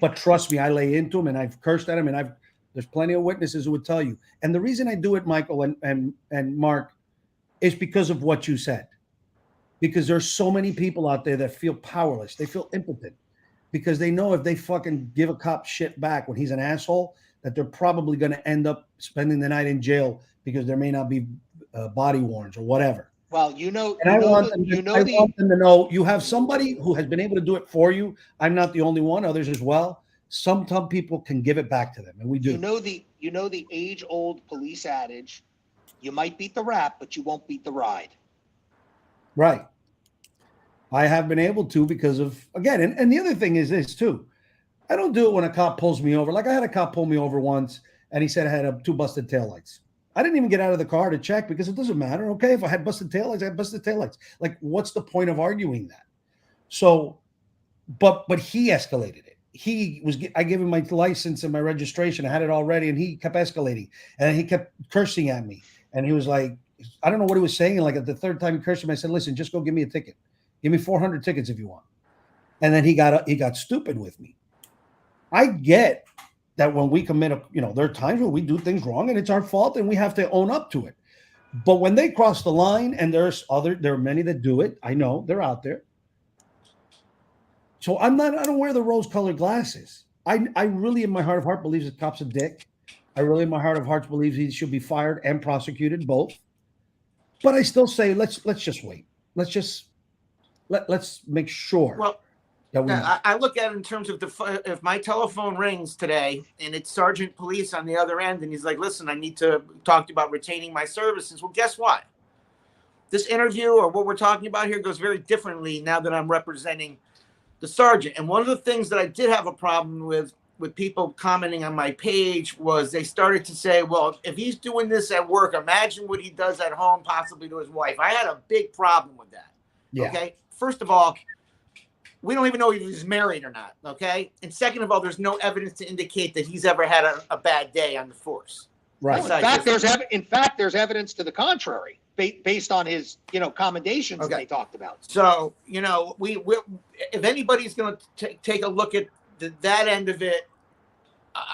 but trust me, I lay into them and I've cursed at them, and there's plenty of witnesses who would tell you. And the reason I do it, Michael and Mark, is because of what you said. Because there's so many people out there that feel powerless. They feel impotent because they know if they fucking give a cop shit back when he's an asshole, that they're probably going to end up spending the night in jail because there may not be body worns or whatever. Well, you know, and I want them to know you have somebody who has been able to do it for you. I'm not the only one; others as well. Some people can give it back to them, and we do. You know the age-old police adage: you might beat the rap, but you won't beat the ride. Right. I have been able to because of, again, and the other thing is this too. I don't do it when a cop pulls me over. Like I had a cop pull me over once, and he said I had two busted taillights. I didn't even get out of the car to check because it doesn't matter. Okay, if I had busted taillights, I had busted taillights. Like, what's the point of arguing that? So, but he escalated it. I gave him my license and my registration. I had it already, and he kept escalating, and he kept cursing at me. And he was like, I don't know what he was saying. And like at the third time he cursed him, I said, listen, just go give me a ticket. Give me 400 tickets if you want. And then he got stupid with me. I get that when we commit there are times when we do things wrong and it's our fault and we have to own up to it. But when they cross the line, and there are many that do it, I know they're out there. So I don't wear the rose-colored glasses. I really in my heart of heart believes the cop's a dick. I really in my heart of hearts believes he should be fired and prosecuted, both. But I still say let's just wait. Let's make sure. Well, I look at it in terms of if my telephone rings today and it's Sergeant Police on the other end, and he's like, listen, I need to talk to you about retaining my services. Well, guess what? This interview or what we're talking about here goes very differently now that I'm representing the sergeant. And one of the things that I did have a problem with people commenting on my page was they started to say, well, if he's doing this at work, imagine what he does at home, possibly to his wife. I had a big problem with that. Yeah. Okay. First of all, we don't even know if he's married or not. Okay. And second of all, there's no evidence to indicate that he's ever had a bad day on the force. Right. No, in fact, there's evidence to the contrary based on his, commendations that they talked about. So, we if anybody's going to take a look at that end of it,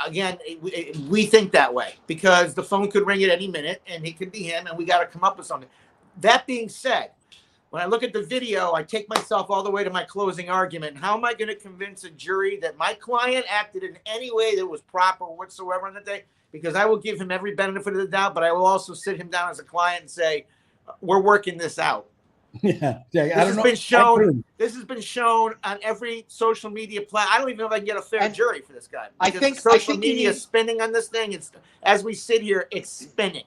again, we think that way because the phone could ring at any minute and it could be him, and we got to come up with something. That being said, when I look at the video, I take myself all the way to my closing argument. How am I going to convince a jury that my client acted in any way that was proper whatsoever on the day? Because I will give him every benefit of the doubt, but I will also sit him down as a client and say, we're working this out. Yeah. This has been shown on every social media platform. I don't even know if I can get a fair jury for this guy. I think social media is spinning on this thing. It's as we sit here, it's spinning.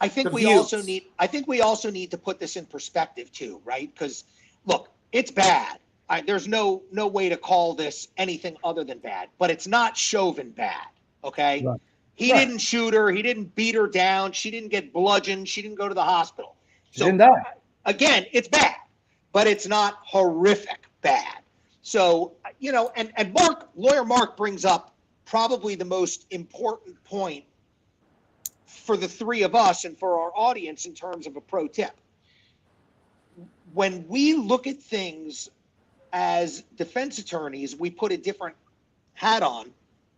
I think we also need to put this in perspective too, right? Because look, it's bad. There's no way to call this anything other than bad, but it's not Chauvin bad. Okay. Right. He didn't shoot her. He didn't beat her down. She didn't get bludgeoned. She didn't go to the hospital. So again, it's bad, but it's not horrific bad. So, and lawyer Mark brings up probably the most important point for the three of us and for our audience in terms of a pro tip. When we look at things as defense attorneys, we put a different hat on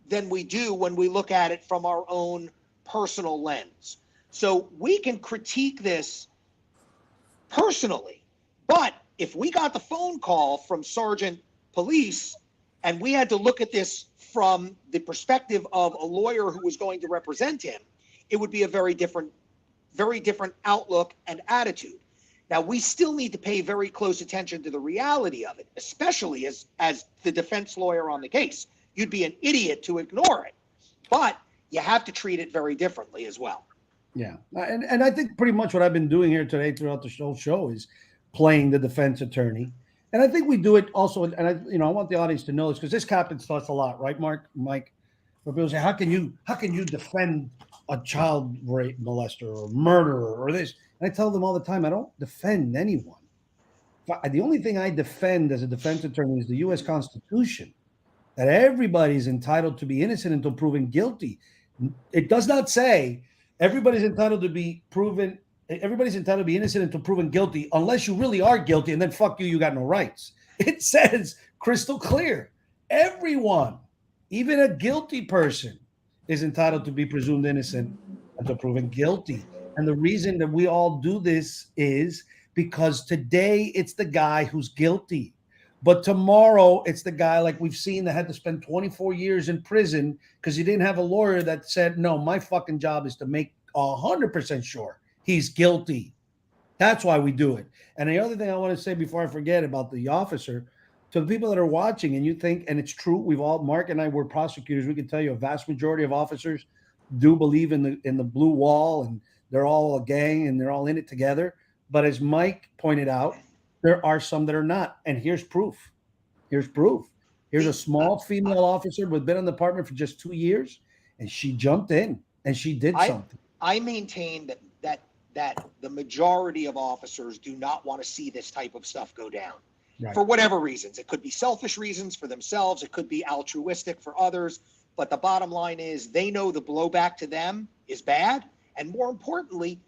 than we do when we look at it from our own personal lens. So we can critique this personally, but if we got the phone call from Sergeant Police and we had to look at this from the perspective of a lawyer who was going to represent him, it would be a very different outlook and attitude. Now, we still need to pay very close attention to the reality of it, especially as the defense lawyer on the case. You'd be an idiot to ignore it, but you have to treat it very differently as well. Yeah. And I think pretty much what I've been doing here today throughout the whole show is playing the defense attorney. And I think we do it also. And I want the audience to know this because this happens to us a lot, right, Mike? Where people say, how can you defend a child rape molester or murderer or this? And I tell them all the time, I don't defend anyone. The only thing I defend as a defense attorney is the U.S. Constitution, that everybody's entitled to be innocent until proven guilty. It does not say everybody's entitled to be innocent until proven guilty unless you really are guilty, and then fuck you got no rights. It says crystal clear, everyone, even a guilty person, is entitled to be presumed innocent until proven guilty. And the reason that we all do this is because today it's the guy who's guilty. But tomorrow it's the guy like we've seen that had to spend 24 years in prison because he didn't have a lawyer that said, no, my fucking job is to make 100% sure he's guilty. That's why we do it. And the other thing I want to say before I forget about the officer, to the people that are watching and you think, and it's true, Mark and I were prosecutors, we can tell you a vast majority of officers do believe in the blue wall and they're all a gang and they're all in it together. But as Mike pointed out, there are some that are not. And here's proof. Here's a small female officer who's been in the department for just 2 years. and she jumped in and she did something. I maintain that the majority of officers do not want to see this type of stuff go down. Right. For whatever reasons. It could be selfish reasons for themselves. It could be altruistic for others. But the bottom line is they know the blowback to them is bad. And more importantly,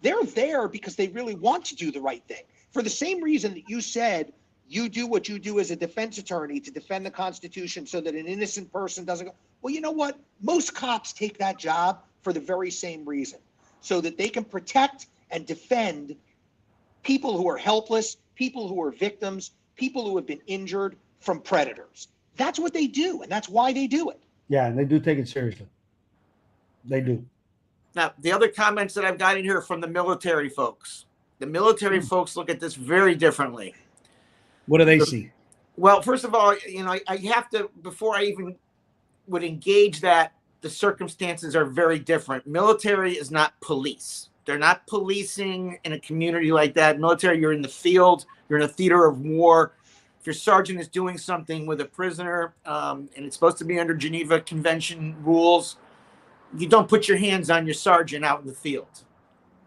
they're there because they really want to do the right thing. For the same reason that you said you do what you do as a defense attorney to defend the Constitution so that an innocent person doesn't go. Well, you know what? Most cops take that job for the very same reason, so that they can protect and defend people who are helpless, people who are victims, people who have been injured from predators. That's what they do, and that's why they do it. Yeah, and they do take it seriously. They do. Now, the other comments that I've got in here from the military folks. The military folks look at this very differently. What do they see? Well, first of all, I have to, before I even would engage that, the circumstances are very different. Military is not police. They're not policing in a community like that. Military, you're in the field, you're in a theater of war. If your sergeant is doing something with a prisoner, and it's supposed to be under Geneva Convention rules, you don't put your hands on your sergeant out in the field,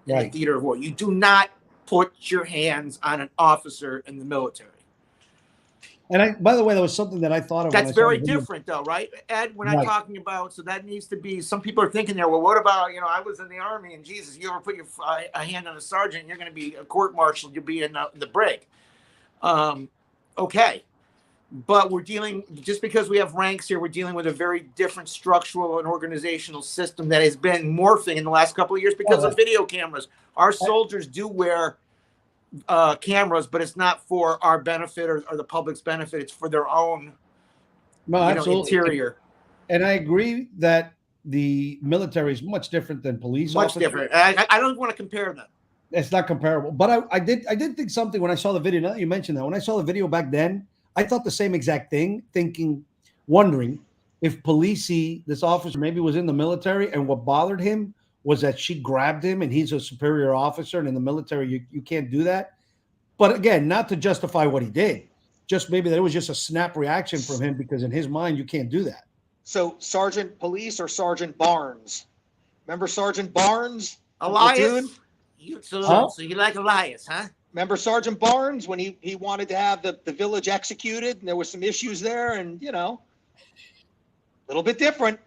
in the theater of war. You do not put your hands on an officer in the military. And by the way, that was something that I thought of. That's very different, though, right, Ed? We're not talking about, so that needs to be, some people are thinking there, well, what about, I was in the Army, and Jesus, you ever put a hand on a sergeant, you're going to be a court-martialed, you'll be in the brig. Okay. But we're dealing, just because we have ranks here, we're dealing with a very different structural and organizational system that has been morphing in the last couple of years because of video cameras. Our soldiers do wear cameras, but it's not for our benefit or the public's benefit. It's for their own interior. And I agree that the military is much different than police. Much different. I don't want to compare them. It's not comparable. But I did think something when I saw the video. Now that you mentioned that, when I saw the video back then, I thought the same exact thing, wondering if Pullease, this officer, maybe was in the military, and what bothered him was that she grabbed him, and he's a superior officer, and in the military, you can't do that. But again, not to justify what he did, just maybe there was just a snap reaction from him, because in his mind, you can't do that. So Sergeant Pullease or Sergeant Barnes? Remember Sergeant Barnes? Elias? So you like Elias, huh? Remember Sergeant Barnes when he wanted to have the village executed, and there was some issues there, and a little bit different.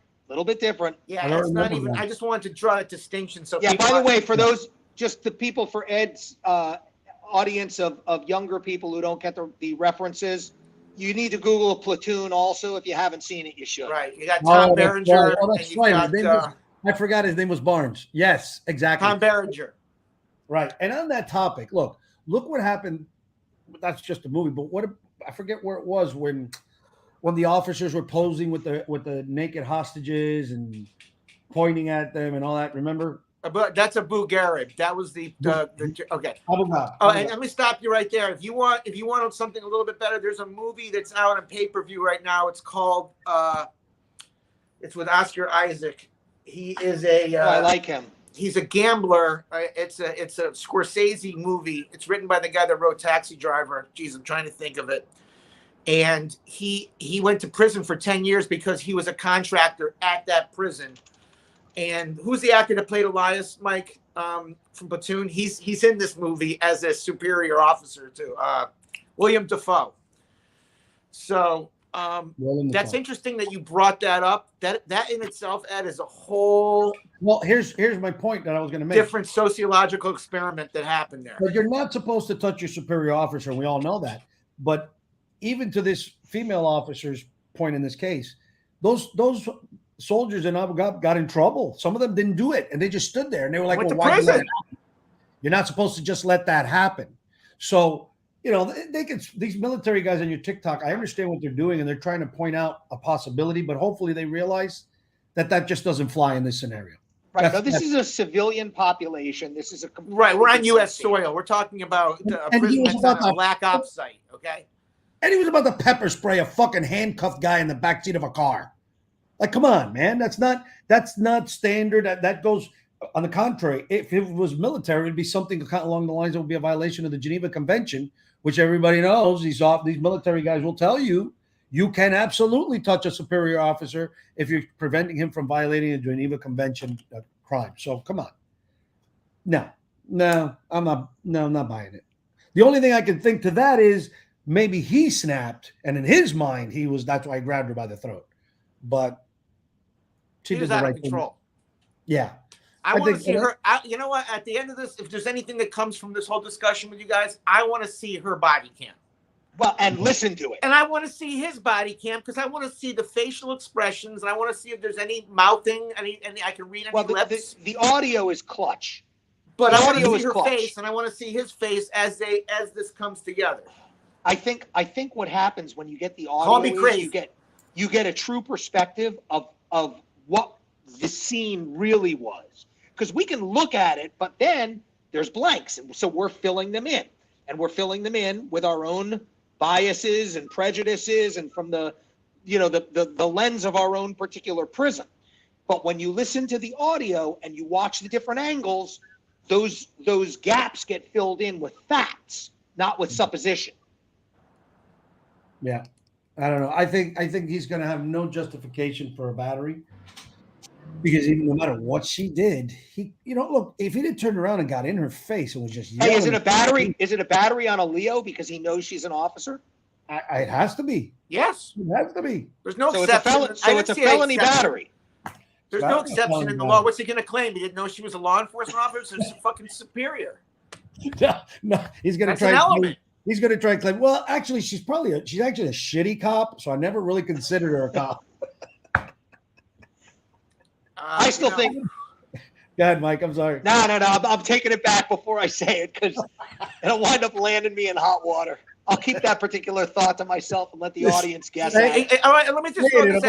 Yeah, it's not even. I just wanted to draw a distinction. So yeah. By the way, for those, just the people, for Ed's audience of younger people who don't get the references, you need to Google a Platoon also. If you haven't seen it, you should. Right. You got Tom Berenger. That's right. I forgot his name was Barnes. Yes, exactly. Tom Berenger. Right. And on that topic, look what happened. That's just a movie, but I forget where it was when the officers were posing with the naked hostages and pointing at them and all that. Remember? But that's Abu Ghraib. That was the okay. And let me stop you right there. If you want something a little bit better, there's a movie that's out on pay-per-view right now. It's called it's with Oscar Isaac. He is I like him. He's a gambler. It's a Scorsese movie. It's written by the guy that wrote Taxi Driver. Geez, I'm trying to think of it. And he went to prison for 10 years because he was a contractor at that prison. And who's the actor that played Elias, Mike, from Platoon? He's in this movie as a superior officer too. William Dafoe. So that's interesting that you brought that up. That in itself, Ed, is a whole. Well, here's my point that I was going to make. Different sociological experiment that happened there. But you're not supposed to touch your superior officer, and we all know that. But even to this female officer's point in this case, those soldiers in Abu Ghraib got in trouble. Some of them didn't do it, and they just stood there, and they were like, "Well, why did that happen?" You're not supposed to just let that happen. So, they could, these military guys on your TikTok, I understand what they're doing, and they're trying to point out a possibility, but hopefully they realize that just doesn't fly in this scenario. Right. Now, this is a civilian population. This is right. We're on U.S. soil. We're talking about a prison that's on a black ops site. Okay. And he was about to pepper spray a fucking handcuffed guy in the backseat of a car. Like, come on, man. That's not standard. That goes, on the contrary, if it was military, it'd be something along the lines that would be a violation of the Geneva Convention, which everybody knows. These military guys will tell you, You can absolutely touch a superior officer if you're preventing him from violating a Geneva Convention crime. So come on. No, I'm not buying it. The only thing I can think to that is maybe he snapped, and in his mind, that's why he grabbed her by the throat. But she He was did the out right of control. thing. Yeah. I want to see her. You know what? At the end of this, if there's anything that comes from this whole discussion with you guys, I want to see her body cam. Well, and listen to it. And I want to see his body cam because I want to see the facial expressions, and I want to see if there's any mouthing, any I can read any lips. The audio is clutch. But I want to see her face, and I want to see his face as this comes together. I think what happens when you get the audio Call me crazy. is you get a true perspective of what the scene really was. Because we can look at it, but then there's blanks, and so we're filling them in, and we're filling them in with our own biases and prejudices, and from the lens of our own particular prism. But when you listen to the audio and you watch the different angles, those gaps get filled in with facts, not with supposition. Yeah, I don't know. I think he's going to have no justification for a battery because even no matter what she did, look, if he did turn around and got in her face and was just yelling. Hey, is it a battery? Is it a battery on a Leo because he knows she's an officer? It has to be. Yes, it has to be. There's no so exception. It's a felony battery. There's no exception in the law. What's he going to claim? He didn't know she was a law enforcement officer. It's fucking superior. No, he's going to try. He's going to try and claim. Well, actually, she's actually a shitty cop. So I never really considered her a cop. I still think. Go ahead, Mike. I'm sorry. No. I'm taking it back before I say it because it'll wind up landing me in hot water. I'll keep that particular thought to myself and let the audience guess. All right, let me just say.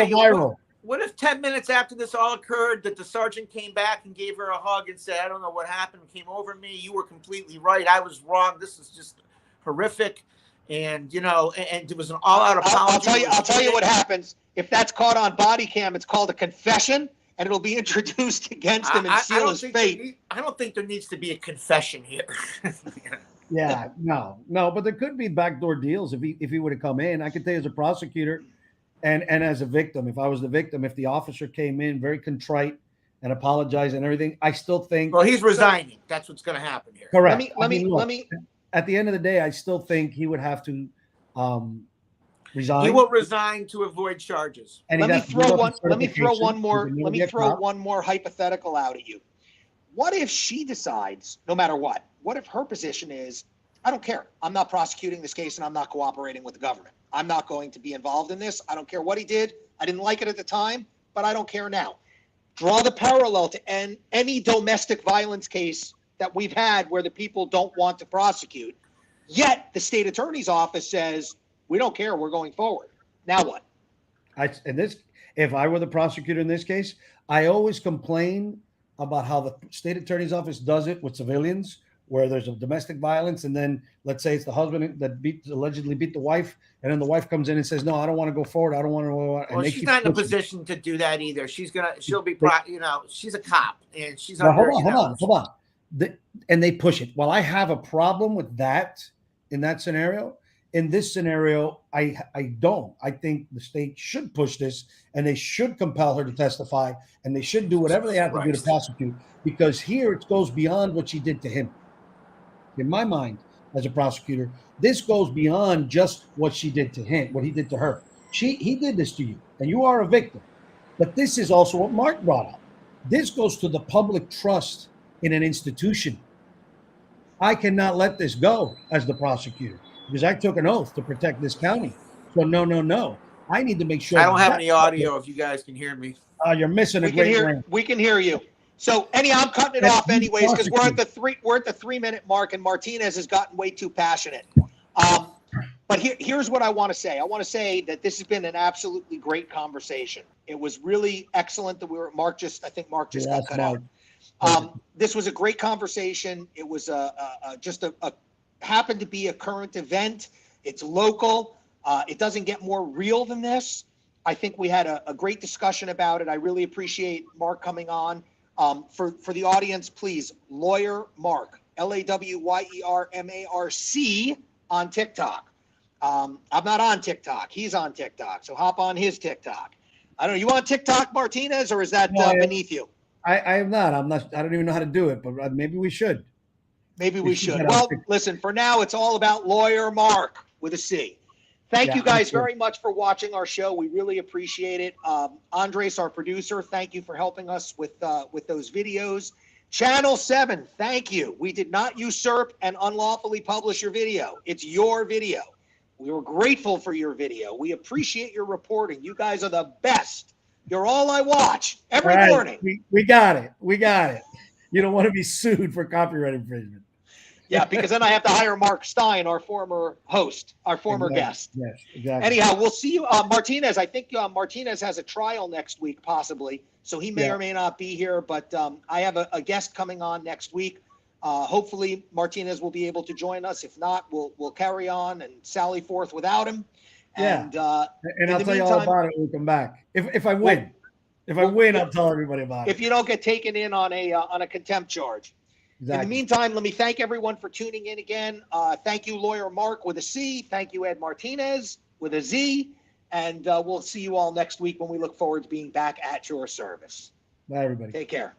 What if 10 minutes after this all occurred that the sergeant came back and gave her a hug and said, I don't know what happened, came over me. You were completely right. I was wrong. This is just horrific. And, and it was an all-out apology. I'll tell you what happens. If that's caught on body cam, it's called a confession, and it'll be introduced against him and seal his fate. I don't think there needs to be a confession here. Yeah, no. But there could be backdoor deals if he would have come in. I could tell you as a prosecutor, and as a victim, if I was the victim, if the officer came in very contrite and apologized and everything, I still think. Well, he's resigning. That's what's going to happen here. Correct. Let me. At the end of the day, I still think he would have to resign. He will resign to avoid charges. And let me throw one more hypothetical out at you. What if she decides, no matter what if her position is, I don't care. I'm not prosecuting this case and I'm not cooperating with the government. I'm not going to be involved in this. I don't care what he did. I didn't like it at the time, but I don't care now. Draw the parallel to any domestic violence case that we've had where the people don't want to prosecute. Yet the state attorney's office says, we don't care. We're going forward. Now what? If I were the prosecutor in this case, I always complain about how the state attorney's office does it with civilians, where there's a domestic violence, and then let's say it's the husband that allegedly beat the wife, and then the wife comes in and says, "No, I don't want to go forward. I don't want to." Well, she's not in a position to do that either. She'll be, she's a cop, and she's under. Hold on. And they push it. Well, I have a problem with that in that scenario. In this scenario, I don't. I think the state should push this, and they should compel her to testify, and they should do whatever they have to do to prosecute, because here it goes beyond what she did to him. In my mind, as a prosecutor, this goes beyond just what she did to him, what he did to her. He did this to you, and you are a victim. But this is also what Mark brought up. This goes to the public trust in an institution. I cannot let this go as the prosecutor, because I took an oath to protect this county. So no. I need to make sure. I don't have any audio if you guys can hear me. You're missing a great link. We can hear you. So anyhow, I'm cutting it off anyways because we're at the 3-minute mark, and Martinez has gotten way too passionate. But here's what I want to say. I want to say that this has been an absolutely great conversation. It was really excellent that I think Mark just got cut out. This was a great conversation. It was happened to be a current event. It's local. It doesn't get more real than this. I think we had a great discussion about it. I really appreciate Mark coming on. For the audience, please, Lawyer Mark, LAWYERMARC on TikTok. I'm not on TikTok. He's on TikTok. So hop on his TikTok. I don't know. You on TikTok, Martinez, or is that No, beneath you? I am not. I'm not. I don't even know how to do it, but maybe we should. Maybe we should. get Well, on TikTok. listen, for now, it's all about Lawyer Mark with a C. Thank Yeah, you guys absolutely. very much for watching our show. We really appreciate it. Andres, our producer, thank you for helping us with those videos. Channel 7, thank you. We did not usurp and unlawfully publish your video. It's your video. We were grateful for your video. We appreciate your reporting. You guys are the best. You're all I watch every All right, morning. we got it. We got it. You don't want to be sued for copyright infringement. Yeah, because then I have to hire Mark Stein, our former host, our former guest. Yes, exactly. Anyhow, we'll see you. Martinez, I think Martinez has a trial next week, possibly. So he may or may not be here, but I have a guest coming on next week. Hopefully, Martinez will be able to join us. If not, we'll carry on and sally forth without him. Yeah. And I'll tell you all about it when we come back. If I win. If I win, I'll tell everybody about it. If you don't get taken in on a contempt charge. Exactly. In the meantime, let me thank everyone for tuning in again. Thank you, Lawyer Mark with a C. Thank you, Ed Martinez with a Z. And we'll see you all next week when we look forward to being back at your service. Bye, everybody. Take care.